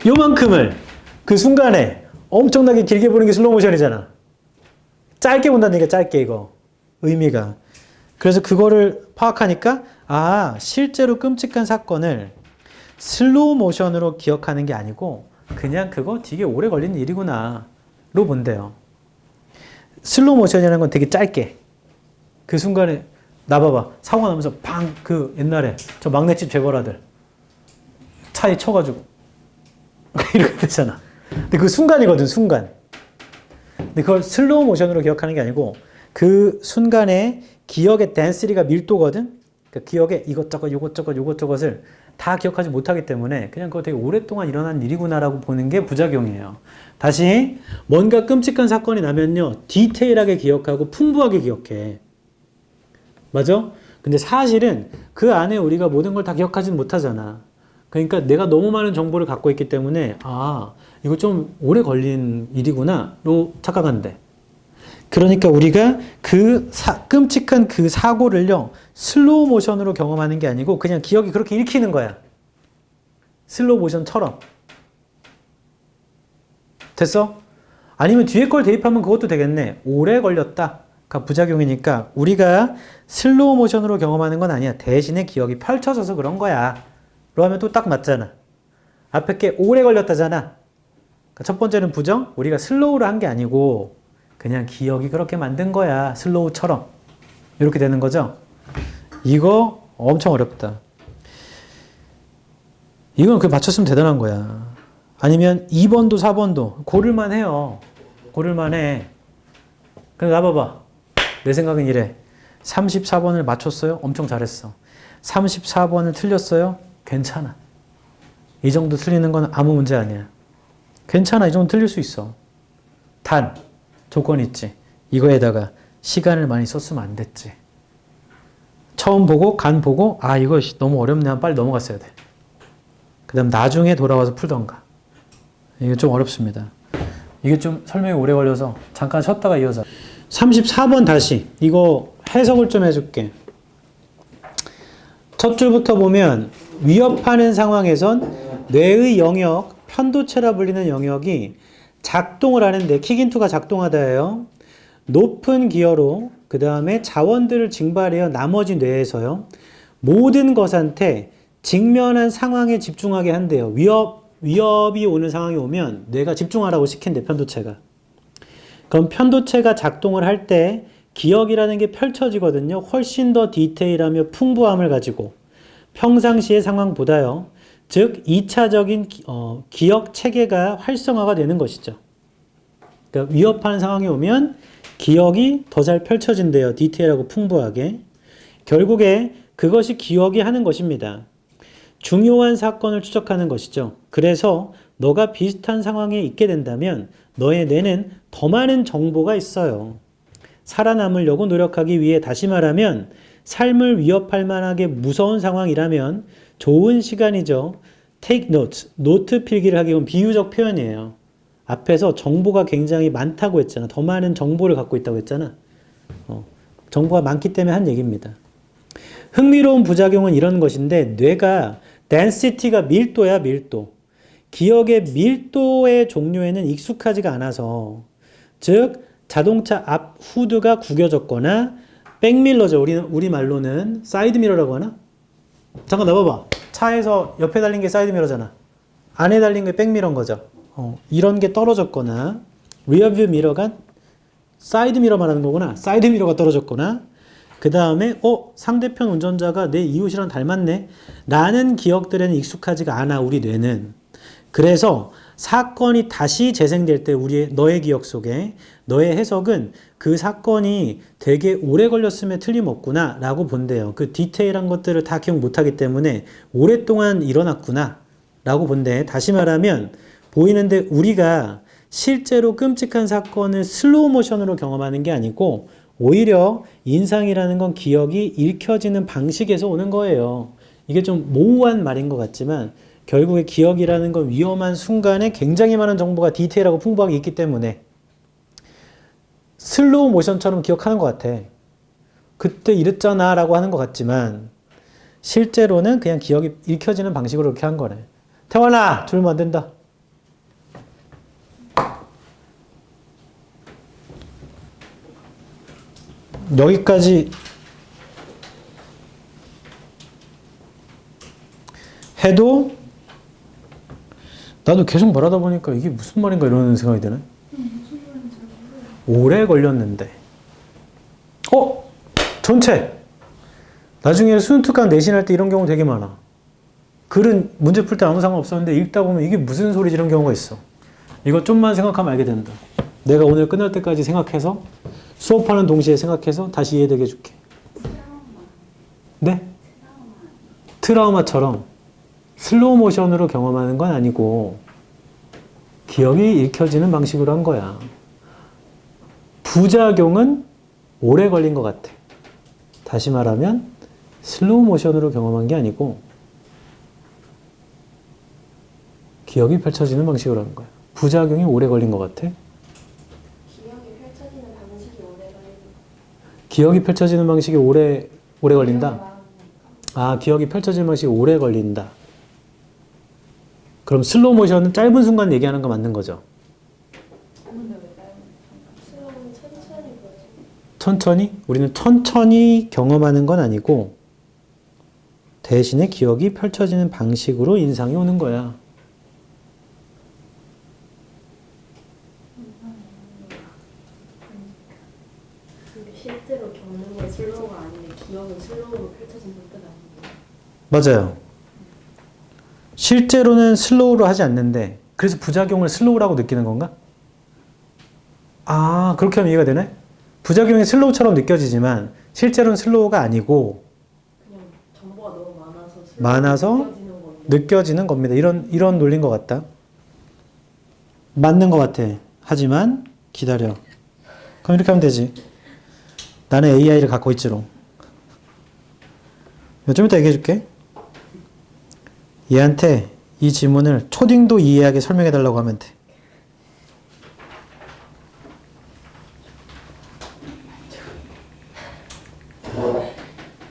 요만큼을 그 순간에 엄청나게 길게 보는 게 슬로우 모션이잖아. 짧게 본다는 얘기야. 짧게 이거. 의미가. 그래서 그거를 파악하니까 실제로 끔찍한 사건을 슬로우 모션으로 기억하는 게 아니고 그냥 그거 되게 오래 걸리는 일이구나 로 본대요. 슬로우 모션이라는 건 되게 짧게 그 순간에 나 봐봐 사고 나면서 팡 그 옛날에 저 막내집 재벌아들 차에 쳐가지고 이렇게 되잖아. 근데 그 순간이거든 순간. 근데 그걸 슬로우 모션으로 기억하는 게 아니고 그 순간에 기억의 덴시티가 밀도거든. 그 기억에 이것저것 요것저것을 다 기억하지 못하기 때문에 그냥 그거 되게 오랫동안 일어난 일이구나라고 보는 게 부작용이에요. 다시 뭔가 끔찍한 사건이 나면요 디테일하게 기억하고 풍부하게 기억해. 맞아? 근데 사실은 그 안에 우리가 모든 걸 다 기억하지는 못하잖아. 그러니까 내가 너무 많은 정보를 갖고 있기 때문에 이거 좀 오래 걸린 일이구나로 착각한대. 그러니까 우리가 끔찍한 그 사고를요 슬로우 모션으로 경험하는 게 아니고 그냥 기억이 그렇게 읽히는 거야. 슬로우 모션처럼. 됐어? 아니면 뒤에 걸 대입하면 그것도 되겠네. 오래 걸렸다가 부작용이니까 우리가 슬로우 모션으로 경험하는 건 아니야. 대신에 기억이 펼쳐져서 그런 거야. 로 하면 또 딱 맞잖아. 앞에 게 오래 걸렸다잖아. 그러니까 첫 번째는 부정. 우리가 슬로우로 한 게 아니고 그냥 기억이 그렇게 만든 거야. 슬로우처럼. 이렇게 되는 거죠. 이거 엄청 어렵다. 이건 그 맞췄으면 대단한 거야. 아니면 2번도 4번도 고를만 해요. 고를만 해. 근데 나봐봐. 내 생각은 이래. 34번을 맞췄어요? 엄청 잘했어. 34번을 틀렸어요? 괜찮아. 이 정도 틀리는 건 아무 문제 아니야. 괜찮아. 이 정도 틀릴 수 있어. 단 조건이 있지. 이거에다가 시간을 많이 썼으면 안 됐지. 처음 보고 간 보고 이거 너무 어렵네 하면 빨리 넘어갔어야 돼. 그 다음 나중에 돌아와서 풀던가. 이게 좀 어렵습니다. 이게 좀 설명이 오래 걸려서 잠깐 쉬었다가 이어서 34번 다시 이거 해석을 좀 해줄게. 첫 줄부터 보면 위협하는 상황에선 뇌의 영역, 편도체라 불리는 영역이 작동을 하는데 킥인투가 작동하다예요. 높은 기여로 그 다음에 자원들을 징발해요. 나머지 뇌에서요. 모든 것한테 직면한 상황에 집중하게 한대요. 위협이 오는 상황이 오면 뇌가 집중하라고 시킨대 편도체가. 그럼 편도체가 작동을 할 때 기억이라는 게 펼쳐지거든요. 훨씬 더 디테일하며 풍부함을 가지고 평상시의 상황보다요. 즉 2차적인 기억 체계가 활성화가 되는 것이죠. 그러니까 위협하는 상황이 오면 기억이 더 잘 펼쳐진대요. 디테일하고 풍부하게. 결국에 그것이 기억이 하는 것입니다. 중요한 사건을 추적하는 것이죠. 그래서 너가 비슷한 상황에 있게 된다면 너의 뇌는 더 많은 정보가 있어요. 살아남으려고 노력하기 위해 다시 말하면 삶을 위협할 만하게 무서운 상황이라면 좋은 시간이죠. take notes, 노트 필기를 하기 위한 비유적 표현이에요. 앞에서 정보가 굉장히 많다고 했잖아. 더 많은 정보를 갖고 있다고 했잖아. 정보가 많기 때문에 한 얘기입니다. 흥미로운 부작용은 이런 것인데 뇌가 density가 밀도야 밀도. 기억의 밀도의 종류에는 익숙하지가 않아서 즉 자동차 앞 후드가 구겨졌거나 백밀러죠. 우리 말로는 사이드미러라고 하나? 잠깐 나봐봐. 차에서 옆에 달린 게 사이드미러잖아. 안에 달린 게 백미러인 거죠. 이런 게 떨어졌거나 리어뷰 미러가 사이드미러 말하는 거구나. 사이드미러가 떨어졌거나 그 다음에 상대편 운전자가 내 이웃이랑 닮았네 라는 기억들에는 익숙하지가 않아 우리 뇌는. 그래서 사건이 다시 재생될 때 너의 기억 속에 너의 해석은 그 사건이 되게 오래 걸렸음에 틀림없구나 라고 본대요. 그 디테일한 것들을 다 기억 못하기 때문에 오랫동안 일어났구나 라고 본대. 다시 말하면 보이는데 우리가 실제로 끔찍한 사건을 슬로우 모션으로 경험하는 게 아니고 오히려 인상이라는 건 기억이 읽혀지는 방식에서 오는 거예요. 이게 좀 모호한 말인 것 같지만 결국에 기억이라는 건 위험한 순간에 굉장히 많은 정보가 디테일하고 풍부하게 있기 때문에 슬로우 모션처럼 기억하는 것 같아. 그때 이랬잖아 라고 하는 것 같지만 실제로는 그냥 기억이 읽혀지는 방식으로 이렇게 한 거래. 태환아, 졸면 안 된다. 여기까지 해도 나도 계속 말하다 보니까 이게 무슨 말인가 이런 생각이 드네. 오래 걸렸는데. 전체. 나중에 수능 특강 내신할 때 이런 경우 되게 많아. 글은 문제 풀 때 아무 상관없었는데 읽다 보면 이게 무슨 소리지 이런 경우가 있어. 이거 좀만 생각하면 알게 된다. 내가 오늘 끝날 때까지 생각해서 수업하는 동시에 생각해서 다시 이해되게 해줄게. 네? 트라우마처럼 슬로우 모션으로 경험하는 건 아니고 기억이 읽혀지는 방식으로 한 거야. 부작용은 오래 걸린 것 같아. 다시 말하면 슬로우 모션으로 경험한 게 아니고 기억이 펼쳐지는 방식으로 한 거야. 부작용이 오래 걸린 것 같아. 기억이 펼쳐지는 방식이 오래 걸린다? 아, 기억이 펼쳐지는 방식이 오래 걸린다. 그럼 슬로우 모션은 짧은 순간 얘기하는 거 맞는 거죠? 천천히? 우리는 천천히 경험하는 건 아니고 대신에 기억이 펼쳐지는 방식으로 인상이 오는 거야. 실제로 겪는 건 슬로우가 아닌데 기억은 슬로우로 펼쳐진다는 뜻 아니에요? 맞아요. 실제로는 슬로우로 하지 않는데 그래서 부작용을 슬로우라고 느끼는 건가? 아, 그렇게 하면 이해가 되네? 부작용이 슬로우처럼 느껴지지만 실제로는 슬로우가 아니고 그냥 정보가 너무 많아서 느껴지는 겁니다. 이런 논리인 것 같다. 맞는 것 같아. 하지만 기다려. 그럼 이렇게 하면 되지. 나는 AI를 갖고 있지롱. 좀 이따 얘기해 줄게. 얘한테 이 지문을 초딩도 이해하게 설명해 달라고 하면 돼.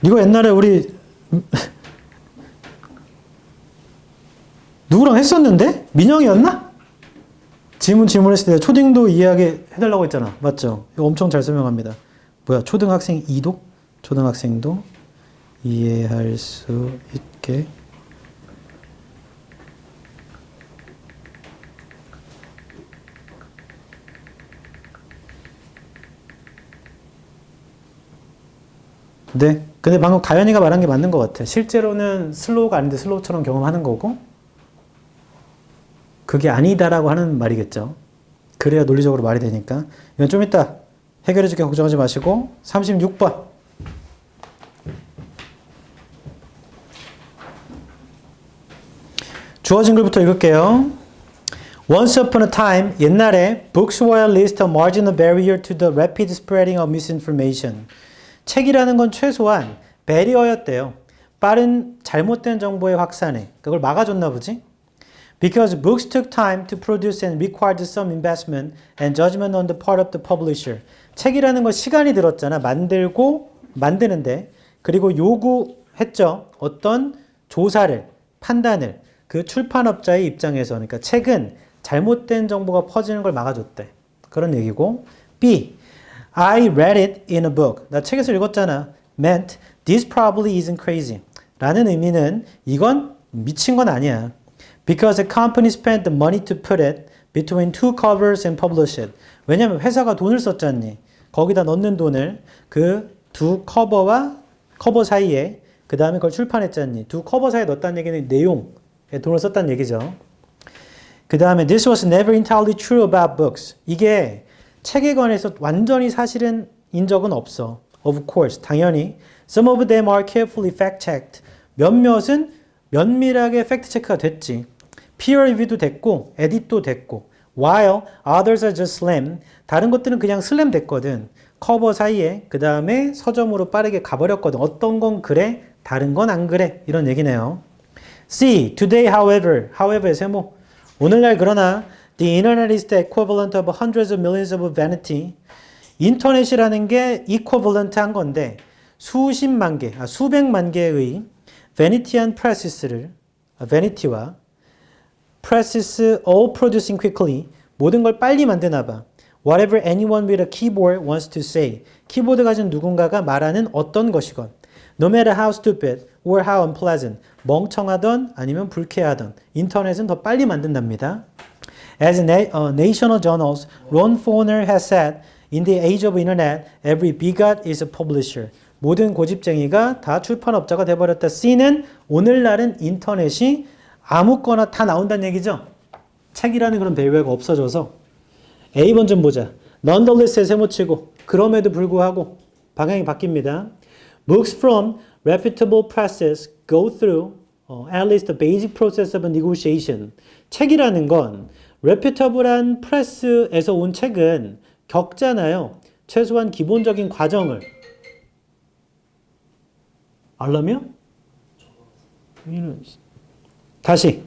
이거 옛날에 우리 누구랑 했었는데? 민영이었나? 질문했을 때 초딩도 이해하게 해달라고 했잖아. 맞죠? 이거 엄청 잘 설명합니다. 뭐야? 초등학생 2도? 초등학생도 이해할 수 있게. 네. 근데 방금 가연이가 말한 게 맞는 것 같아. 실제로는 슬로우가 아닌데 슬로우처럼 경험하는 거고, 그게 아니다라고 하는 말이겠죠. 그래야 논리적으로 말이 되니까. 이건 좀 이따 해결해 줄게. 걱정하지 마시고. 36번. 주어진 글부터 읽을게요. Once upon a time, 옛날에 books were at least a marginal barrier to the rapid spreading of misinformation. 책이라는 건 최소한 배리어였대요. 빠른 잘못된 정보의 확산에. 그걸 막아줬나 보지? Because books took time to produce and required some investment and judgment on the part of the publisher. 책이라는 건 시간이 들었잖아. 만드는데. 그리고 요구했죠. 어떤 조사를, 판단을 그 출판업자의 입장에서. 그러니까 책은 잘못된 정보가 퍼지는 걸 막아줬대. 그런 얘기고. B. I read it in a book. 나 책에서 읽었잖아. meant this probably isn't crazy. 라는 의미는 이건 미친 건 아니야. Because a company spent the money to put it between two covers and publish it. 왜냐면 회사가 돈을 썼잖니. 거기다 넣는 돈을 그 두 커버 사이에 그 다음에 그걸 출판했잖니. 두 커버 사이에 넣었다는 얘기는 내용에 돈을 썼다는 얘기죠. 그 다음에 This was never entirely true about books. 이게 책에 관해서 완전히 사실은 인 적은 없어. Of course, 당연히. Some of them are carefully fact-checked. 몇몇은 면밀하게 팩트체크가 됐지. Peer review도 됐고, 에딧도 됐고. While others are just slam. 다른 것들은 그냥 슬램 됐거든. 커버 사이에 그 다음에 서점으로 빠르게 가버렸거든. 어떤 건 그래, 다른 건 안 그래. 이런 얘기네요. C. Today, however의 세모. 오늘날 그러나 The internet is the equivalent of hundreds of millions of vanity. 인터넷이라는 게 equivalent한 건데 수십만 개, 수백만 개의 vanity한 vanity와 presses all producing quickly 모든 걸 빨리 만드나 봐. Whatever anyone with a keyboard wants to say. 키보드 가진 누군가가 말하는 어떤 것이건. No matter how stupid or how unpleasant. 멍청하던 아니면 불쾌하던. 인터넷은 더 빨리 만든답니다. As national journals, Ron Foner has said, in the age of internet, every bigot is a publisher. 모든 고집쟁이가 다 출판업자가 돼버렸다. C는 오늘날은 인터넷이 아무거나 다 나온다는 얘기죠. 책이라는 그런 밸류가 없어져서. A번 좀 보자. Nonetheless에 세모치고 그럼에도 불구하고 방향이 바뀝니다. Books from reputable presses go through at least the basic process of negotiation. 책이라는 건 reputable한 프레스에서 온 책은 겪잖아요. 최소한 기본적인 과정을. 알라면? 다시.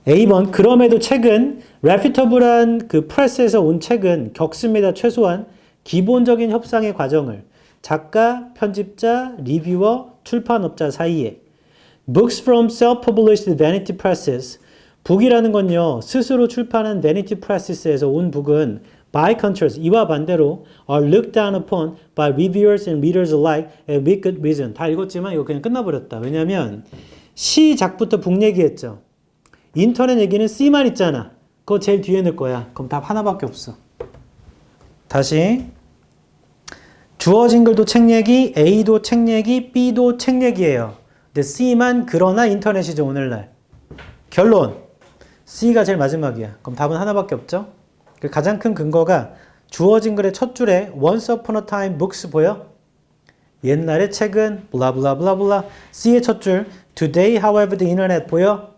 A번 그럼에도 책은 reputable한 그 프레스에서 온 책은 겪습니다. 최소한 기본적인 협상의 과정을. 작가, 편집자, 리뷰어, 출판업자 사이에. Books from self-published vanity presses. 북이라는 건요. 스스로 출판한 vanity presses에서 온 북은 by contrast, 이와 반대로 are looked down upon by reviewers and readers alike and with good reason. 다 읽었지만 이거 그냥 끝나버렸다. 왜냐하면 시작부터 북 얘기했죠. 인터넷 얘기는 C만 있잖아. 그거 제일 뒤에 넣을 거야. 그럼 답 하나밖에 없어. 다시. 주어진 글도 책 얘기, A도 책 얘기, B도 책 얘기예요. 근데 C만 그러나 인터넷이죠, 오늘날. 결론. C가 제일 마지막이야. 그럼 답은 하나밖에 없죠? 가장 큰 근거가 주어진 글의 첫 줄에 Once upon a time books 보여? 옛날의 책은 블라블라블라블라. C의 첫 줄 Today however the internet 보여?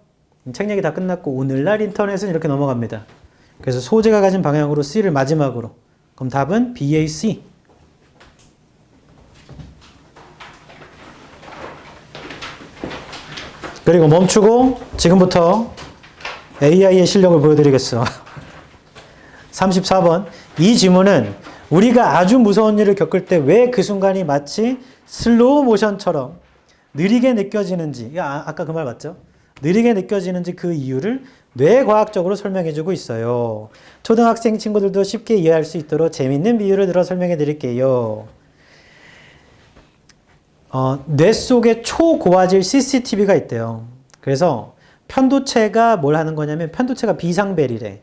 책 얘기 다 끝났고 오늘날 인터넷은 이렇게 넘어갑니다. 그래서 소재가 가진 방향으로 C를 마지막으로. 그럼 답은 BAC. 그리고 멈추고 지금부터 AI의 실력을 보여드리겠어. 34번. 이 지문은 우리가 아주 무서운 일을 겪을 때 왜 그 순간이 마치 슬로우 모션처럼 느리게 느껴지는지, 아까 그 말 맞죠? 느리게 느껴지는지 그 이유를 뇌과학적으로 설명해주고 있어요. 초등학생 친구들도 쉽게 이해할 수 있도록 재밌는 비유를 들어 설명해 드릴게요. 뇌 속에 초고화질 CCTV가 있대요. 그래서 편도체가 뭘 하는 거냐면 편도체가 비상벨이래.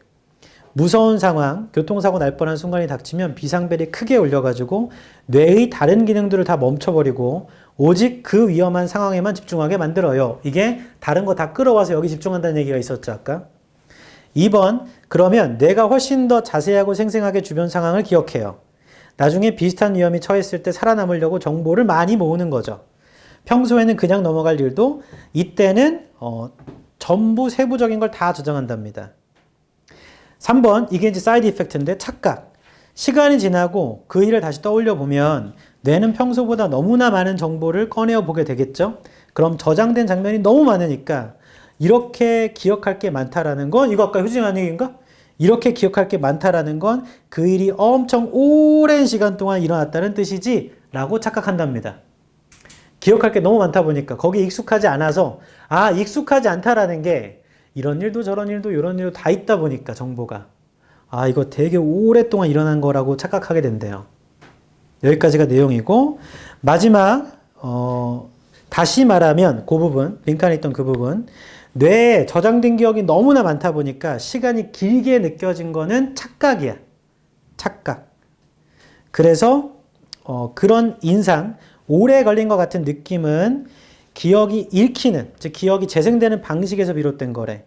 무서운 상황, 교통사고 날 뻔한 순간이 닥치면 비상벨이 크게 울려가지고 뇌의 다른 기능들을 다 멈춰버리고 오직 그 위험한 상황에만 집중하게 만들어요. 이게 다른 거 다 끌어와서 여기 집중한다는 얘기가 있었죠, 아까. 2번, 그러면 뇌가 훨씬 더 자세하고 생생하게 주변 상황을 기억해요. 나중에 비슷한 위험이 처했을 때 살아남으려고 정보를 많이 모으는 거죠. 평소에는 그냥 넘어갈 일도 이때는 전부 세부적인 걸 다 저장한답니다. 3번, 이게 이제 사이드 이펙트인데 착각. 시간이 지나고 그 일을 다시 떠올려 보면 뇌는 평소보다 너무나 많은 정보를 꺼내어 보게 되겠죠. 그럼 저장된 장면이 너무 많으니까 이렇게 기억할 게 많다라는 건, 이거 아까 효진한 얘기인가? 이렇게 기억할 게 많다라는 건 그 일이 엄청 오랜 시간 동안 일어났다는 뜻이지 라고 착각한답니다. 기억할 게 너무 많다 보니까 거기에 익숙하지 않아서 익숙하지 않다라는 게 이런 일도 저런 일도 이런 일도 다 있다 보니까 정보가 이거 되게 오랫동안 일어난 거라고 착각하게 된대요. 여기까지가 내용이고 마지막 다시 말하면 그 부분, 빈칸에 있던 그 부분, 뇌에 저장된 기억이 너무나 많다 보니까 시간이 길게 느껴진 거는 착각이야. 착각. 그래서 그런 인상, 오래 걸린 것 같은 느낌은 기억이 읽히는, 즉 기억이 재생되는 방식에서 비롯된 거래.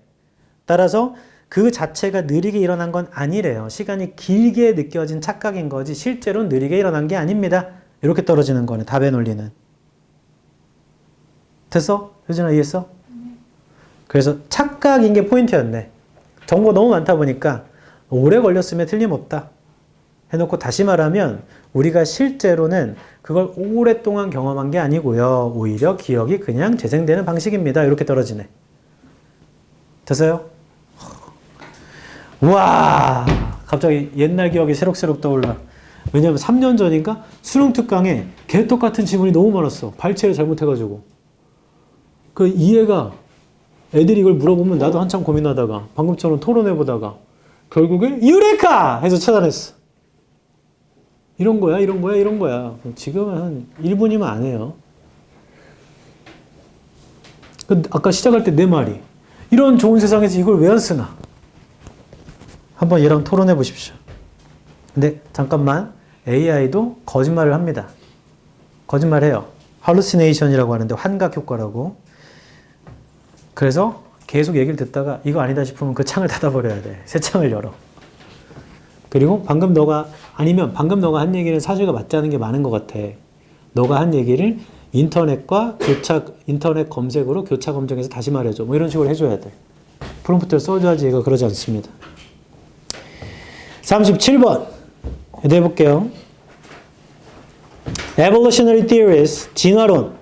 따라서 그 자체가 느리게 일어난 건 아니래요. 시간이 길게 느껴진 착각인 거지 실제로는 느리게 일어난 게 아닙니다. 이렇게 떨어지는 거네, 답의 논리는. 됐어? 효진아 이해했어? 그래서 착각인 게 포인트였네. 정보 너무 많다 보니까 오래 걸렸으면 틀림없다 해놓고 다시 말하면 우리가 실제로는 그걸 오랫동안 경험한 게 아니고요. 오히려 기억이 그냥 재생되는 방식입니다. 이렇게 떨어지네. 됐어요? 우와, 갑자기 옛날 기억이 새록새록 떠올라. 왜냐면 3년 전인가 수능 특강에 개 똑같은 지문이 너무 많았어. 발췌를 잘못해가지고. 그 이해가, 애들이 이걸 물어보면 나도 한참 고민하다가 방금처럼 토론해보다가 결국에 유레카! 해서 찾아냈어. 이런 거야, 이런 거야, 이런 거야. 지금은 한 1분이면 안 해요. 아까 시작할 때 내 말이 이런 좋은 세상에서 이걸 왜 안 쓰나? 한번 얘랑 토론해 보십시오. 근데 잠깐만, AI도 거짓말을 합니다. 거짓말해요. hallucination이라고 하는데 환각 효과라고. 그래서 계속 얘기를 듣다가 이거 아니다 싶으면 그 창을 닫아버려야 돼. 새 창을 열어. 그리고 방금 너가 한 얘기는 사실과 맞지 않은 게 많은 것 같아. 너가 한 얘기를 인터넷 검색으로 교차 검증해서 다시 말해줘. 뭐 이런 식으로 해줘야 돼. 프롬프트를 써줘야지 얘가 그러지 않습니다. 37번. 해볼게요. Evolutionary theories, 진화론,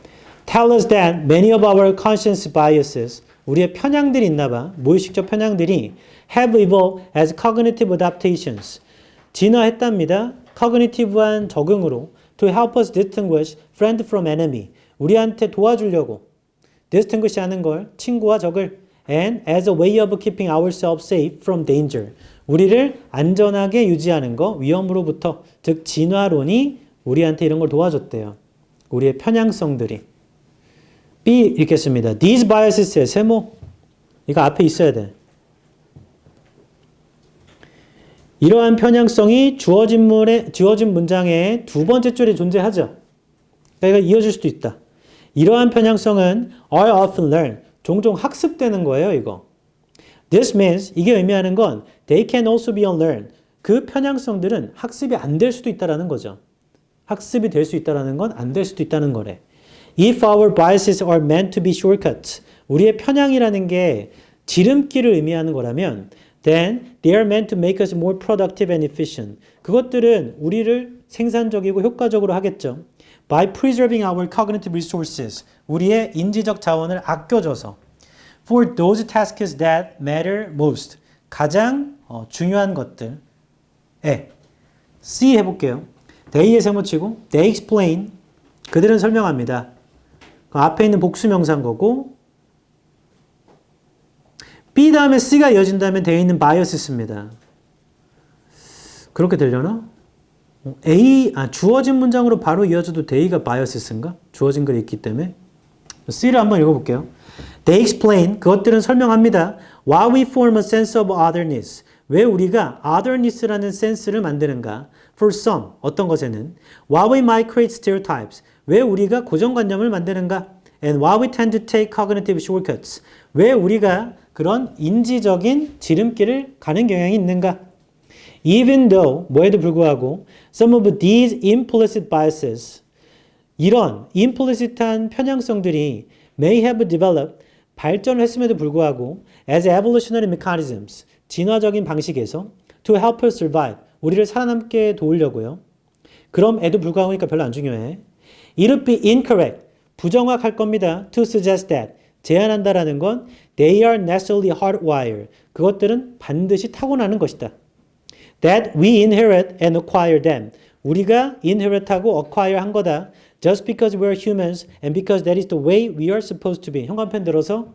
tell us that many of our conscious biases, 우리의 편향들이 있나 봐. 무의식적 편향들이 have evolved as cognitive adaptations. 진화했답니다. cognitive한 적응으로 to help us distinguish friend from enemy. 우리한테 도와주려고 distinguish 하는 걸 친구와 적을 and as a way of keeping ourselves safe from danger. 우리를 안전하게 유지하는 거, 위험으로부터. 즉 진화론이 우리한테 이런 걸 도와줬대요. 우리의 편향성들이. B 읽겠습니다. These biases의 세모. 이거 앞에 있어야 돼. 이러한 편향성이 주어진 문장의 두 번째 줄에 존재하죠. 그러니까 이어질 수도 있다. 이러한 편향성은 are often learned. 종종 학습되는 거예요, 이거. This means, 이게 의미하는 건 they can also be unlearned. 그 편향성들은 학습이 안 될 수도 있다는 거죠. 학습이 될 수 있다는 건 안 될 수도 있다는 거래. If our biases are meant to be shortcuts, 우리의 편향이라는 게 지름길을 의미하는 거라면 then they are meant to make us more productive and efficient. 그것들은 우리를 생산적이고 효과적으로 하겠죠. By preserving our cognitive resources, 우리의 인지적 자원을 아껴줘서 for those tasks that matter most, 가장 중요한 것들에 C 해볼게요. They의 세모치고 they explain, 그들은 설명합니다. 그 앞에 있는 복수명사인 거고 B 다음에 C가 이어진다면 되어 있는 biases입니다. 그렇게 되려나? 주어진 문장으로 바로 이어져도 they가 biases인가? 주어진 글이 있기 때문에 C를 한번 읽어볼게요. They explain, 그것들은 설명합니다. Why we form a sense of otherness, 왜 우리가 otherness라는 센스를 만드는가? For some, 어떤 것에는 Why we might create stereotypes, 왜 우리가 고정관념을 만드는가? And why we tend to take cognitive shortcuts, 왜 우리가 그런 인지적인 지름길을 가는 경향이 있는가? Even though, 뭐에도 불구하고 some of these implicit biases, 이런 implicit한 편향성들이 may have developed, 발전을 했음에도 불구하고 as evolutionary mechanisms, 진화적인 방식에서 to help us survive, 우리를 살아남게 도우려고요. 그럼에도 불구하고니까 별로 안 중요해. It would be incorrect, 부정확할 겁니다. To suggest that, 제안한다라는 건 they are necessarily hardwired, 그것들은 반드시 타고나는 것이다. That we inherit and acquire them, 우리가 inherit하고 acquire 한 거다. Just because we are humans and because that is the way we are supposed to be. 형광펜 들어서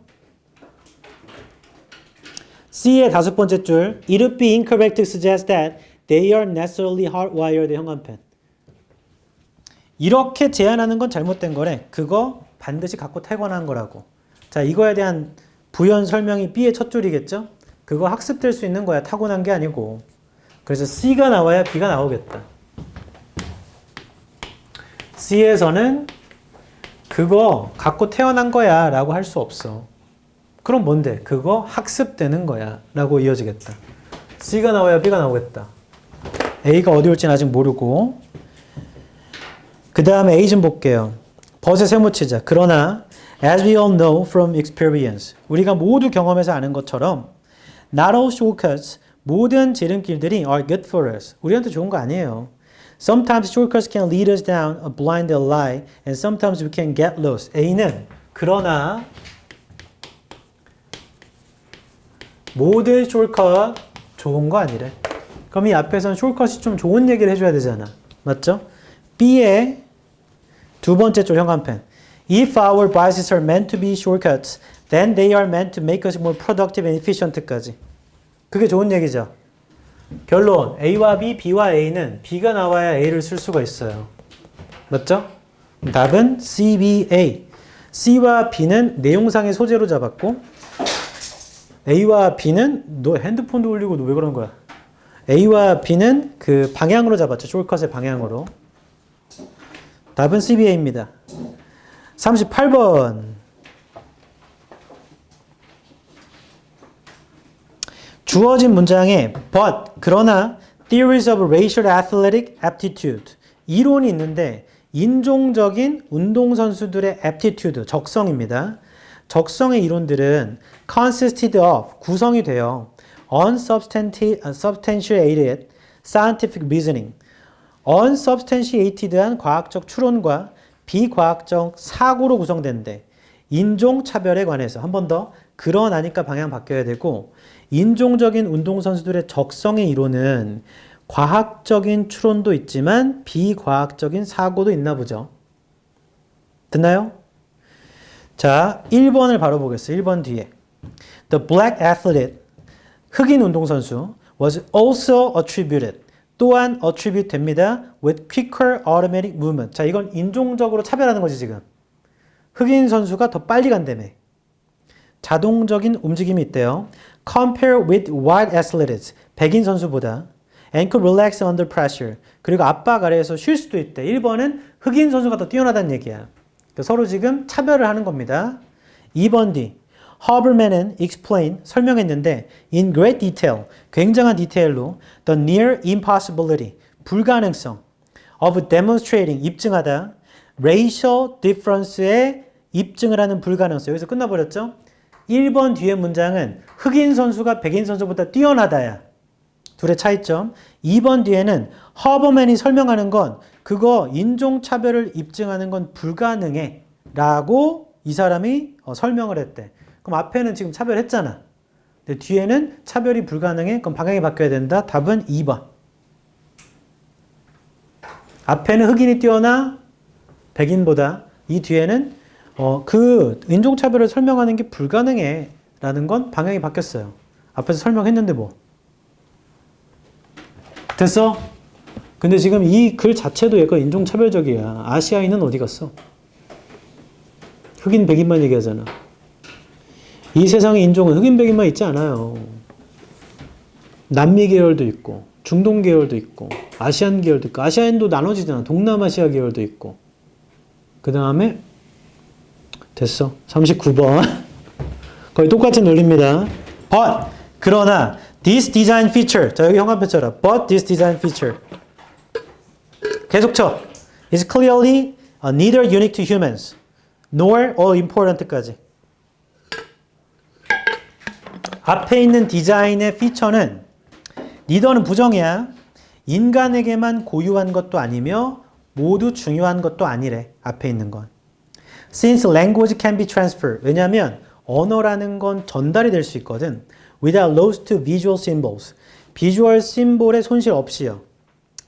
C의 다섯 번째 줄 It would be incorrect to suggest that they are necessarily hardwired. 형광펜. 이렇게 제안하는 건 잘못된 거래. 그거 반드시 갖고 태어난 거라고. 자, 이거에 대한 부연 설명이 B의 첫 줄이겠죠? 그거 학습될 수 있는 거야. 타고난 게 아니고. 그래서 C가 나와야 B가 나오겠다. C에서는 그거 갖고 태어난 거야 라고 할 수 없어. 그럼 뭔데? 그거 학습되는 거야 라고 이어지겠다. C가 나와야 B가 나오겠다. A가 어디 올지는 아직 모르고. 그 다음에 A 좀 볼게요. 벗의 세모치자. 그러나 as we all know from experience, 우리가 모두 경험해서 아는 것처럼 not all shortcuts, 모든 지름길들이 are good for us. 우리한테 좋은 거 아니에요. Sometimes shortcuts can lead us down a blind lie and sometimes we can get lost. A는 그러나 모든 shortcut 좋은 거 아니래. 그럼 이 앞에서는 shortcut이 좀 좋은 얘기를 해줘야 되잖아. 맞죠? B의 두 번째 줄 형광펜. If our biases are meant to be shortcuts, then they are meant to make us more productive and efficient까지. 그게 좋은 얘기죠. 결론 A와 B, B와 A는 B가 나와야 A를 쓸 수가 있어요. 맞죠? 답은 C, B, A. C와 B는 내용상의 소재로 잡았고 A와 B는 너 핸드폰도 올리고 너 왜 그런 거야? A와 B는 그 방향으로 잡았죠. 숄컷의 방향으로. 답은 C, B, A입니다. 38번. 주어진 문장에 but, 그러나 theories of racial athletic aptitude 이론이 있는데 인종적인 운동선수들의 aptitude, 적성입니다. 적성의 이론들은 consisted of, 구성이 돼요. unsubstantiated scientific reasoning, unsubstantiated한 과학적 추론과 비과학적 사고로 구성되는데 인종차별에 관해서 한 번 더 그러나니까 방향 바뀌어야 되고 인종적인 운동선수들의 적성의 이론은 과학적인 추론도 있지만 비과학적인 사고도 있나 보죠. 듣나요? 자, 1번을 바로 보겠어요. 1번 뒤에. The black athlete, 흑인 운동선수, was also attributed, 또한 attribute 됩니다. with quicker automatic movement. 자, 이건 인종적으로 차별하는 거지, 지금. 흑인 선수가 더 빨리 간다며. 자동적인 움직임이 있대요. Compare with white athletes, 백인 선수보다. And could relax under pressure. 그리고 압박 아래에서 쉴 수도 있대. 1번은 흑인 선수가 더 뛰어나다는 얘기야. 서로 지금 차별을 하는 겁니다. 2번 D. 허버맨은 explain, 설명했는데 in great detail, 굉장한 디테일로 the near impossibility, 불가능성 of demonstrating, 입증하다 racial difference에 입증을 하는 불가능성. 여기서 끝나버렸죠? 1번 뒤에 문장은 흑인 선수가 백인 선수보다 뛰어나다야. 둘의 차이점. 2번 뒤에는 허버맨이 설명하는 건 그거 인종차별을 입증하는 건 불가능해 라고 이 사람이 설명을 했대. 그럼 앞에는 지금 차별했잖아. 근데 뒤에는 차별이 불가능해. 그럼 방향이 바뀌어야 된다. 답은 2번. 앞에는 흑인이 뛰어나 백인보다, 이 뒤에는 그 인종차별을 설명하는 게 불가능해 라는 건 방향이 바뀌었어요. 앞에서 설명했는데 뭐. 됐어? 근데 지금 이 글 자체도 얘가 인종차별적이야. 아시아인은 어디 갔어? 흑인 백인만 얘기하잖아. 이 세상의 인종은 흑인 백인만 있지 않아요. 남미 계열도 있고 중동 계열도 있고 아시안 계열도 있고, 아시아인도 나눠지잖아. 동남아시아 계열도 있고. 그 다음에 됐어. 39번. 거의 똑같은 논리입니다. But, 그러나 this design feature, 자 여기 형광펜 쳐라. But this design feature 계속 쳐. is clearly neither unique to humans nor all important까지. 앞에 있는 디자인의 피처는 neither는 부정이야. 인간에게만 고유한 것도 아니며 모두 중요한 것도 아니래. 앞에 있는 건. Since language can be transferred. 왜냐하면 언어라는 건 전달이 될 수 있거든. Without loss to visual symbols. 비주얼 심볼의 손실 없이요.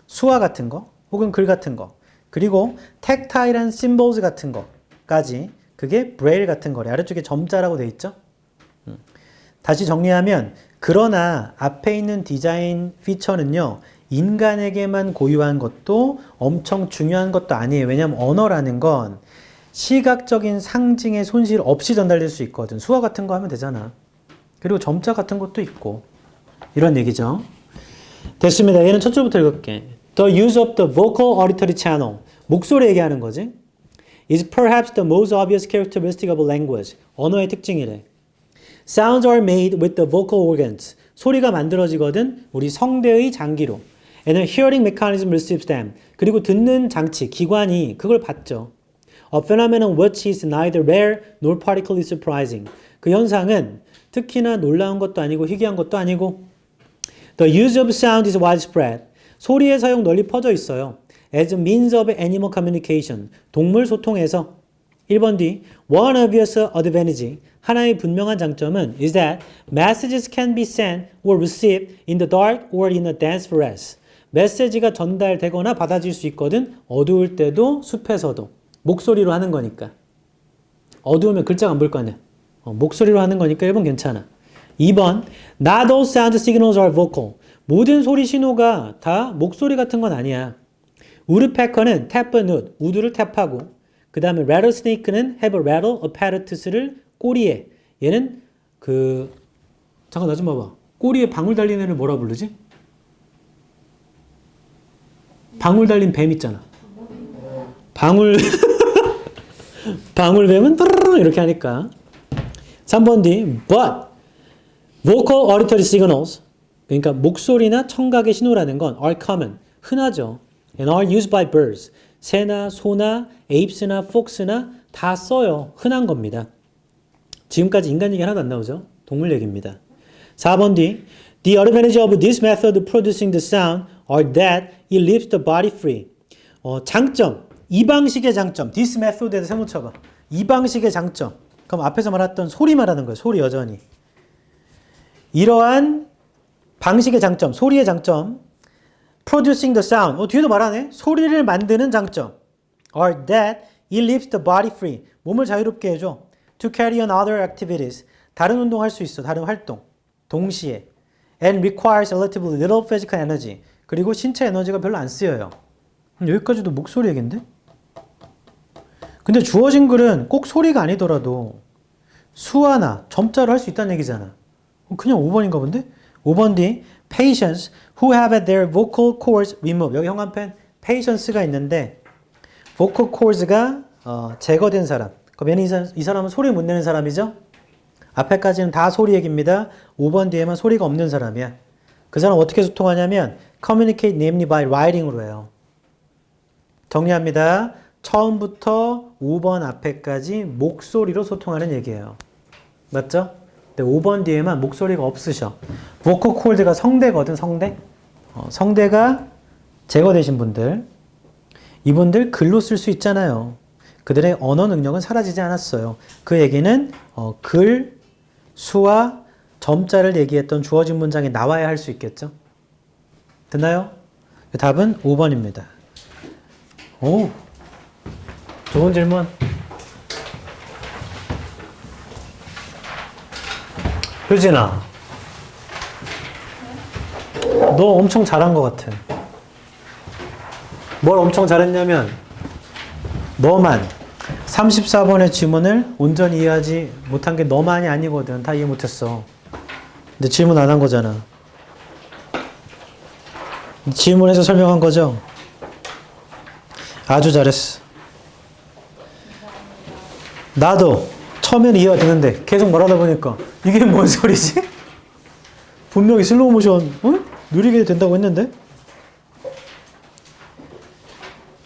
수화 같은 거 혹은 글 같은 거, 그리고 tactile한 symbols 같은 거까지, 그게 브레일 같은 거래. 아래쪽에 점자라고 돼 있죠. 다시 정리하면 그러나 앞에 있는 디자인 피처는요, 인간에게만 고유한 것도 엄청 중요한 것도 아니에요. 왜냐하면 언어라는 건 시각적인 상징의 손실 없이 전달될 수 있거든. 수화 같은 거 하면 되잖아. 그리고 점자 같은 것도 있고. 이런 얘기죠. 됐습니다. 얘는 첫 줄부터 읽을게. The use of the vocal auditory channel. 목소리 얘기하는 거지. is perhaps the most obvious characteristic of a language. 언어의 특징이래. Sounds are made with the vocal organs. 소리가 만들어지거든 우리 성대의 장기로. And a hearing mechanism receives them. 그리고 듣는 장치, 기관이 그걸 받죠. A phenomenon which is neither rare nor particularly surprising. 그 현상은 특히나 놀라운 것도 아니고 희귀한 것도 아니고. The use of sound is widespread. 소리의 사용 널리 퍼져 있어요. As a means of animal communication. 동물 소통에서. 1번 뒤. One obvious advantage. 하나의 분명한 장점은 is that messages can be sent or received in the dark or in a dense forest. 메시지가 전달되거나 받아질 수 있거든. 어두울 때도 숲에서도. 목소리로 하는 거니까. 어두우면 글자가 안 보일 거 아니야. 목소리로 하는 거니까 1번 괜찮아. 2번. Not all sound signals are vocal. 모든 소리 신호가 다 목소리 같은 건 아니야. 우드패커는 tap a note, 우드를 탭하고, 그 다음에 rattlesnake는 have a rattle apparatu스를 꼬리에, 얘는 잠깐 나 좀 봐봐. 꼬리에 방울 달린 애를 뭐라 부르지? 방울 달린 뱀 있잖아. 방울뱀은 이렇게 하니까. 3번 D, but vocal auditory signals, 그러니까 목소리나 청각의 신호라는 건 are common, 흔하죠. and are used by birds. 새나 소나 apes나 fox나 다 써요. 흔한 겁니다. 지금까지 인간 얘기 하나도 안 나오죠. 동물 얘기입니다. 4번 D, the advantage of this method of producing the sound are that it leaves the body free. 장점, 이 방식의 장점, this method에도 세모쳐봐. 이 방식의 장점. 그럼 앞에서 말했던 소리 말하는 거예요. 소리 여전히. 이러한 방식의 장점, 소리의 장점, producing the sound. 뒤에도 말하네. 소리를 만드는 장점. are that it leaves the body free. 몸을 자유롭게 해줘. to carry on other activities. 다른 운동 할 수 있어. 다른 활동. 동시에. and requires relatively little physical energy. 그리고 신체 에너지가 별로 안 쓰여요. 여기까지도 목소리 얘기인데? 근데 주어진 글은 꼭 소리가 아니더라도 수화나 점자를 할 수 있다는 얘기잖아. 그냥 5번인가 본데? 5번 D, patients who have had their vocal cords removed. 여기 형광펜 patients가 있는데 vocal cords가 제거된 사람. 그럼 이 사람은 소리 못 내는 사람이죠? 앞에까지는 다 소리 얘기입니다. 5번 뒤에만 소리가 없는 사람이야. 그 사람 어떻게 소통하냐면 communicate namely by writing으로 해요. 정리합니다. 처음부터 5번 앞에까지 목소리로 소통하는 얘기예요. 맞죠? 근데 5번 뒤에만 목소리가 없으셔. vocal cord가 성대거든, 성대. 성대가 제거되신 분들. 이분들 글로 쓸 수 있잖아요. 그들의 언어 능력은 사라지지 않았어요. 그 얘기는 글, 수와 점자를 얘기했던 주어진 문장에 나와야 할 수 있겠죠? 됐나요? 답은 5번입니다. 오, 좋은 질문. 효진아, 너 엄청 잘한 것 같아. 뭘 엄청 잘했냐면 너만 34번의 지문을 온전히 이해하지 못한 게 너만이 아니거든. 다 이해 못했어. 근데 질문 안 한 거잖아. 질문에서 설명한 거죠? 아주 잘했어. 나도 처음에는 이해가 되는데 계속 말하다 보니까 이게 뭔 소리지? 분명히 슬로우 모션 느리게 된다고 했는데?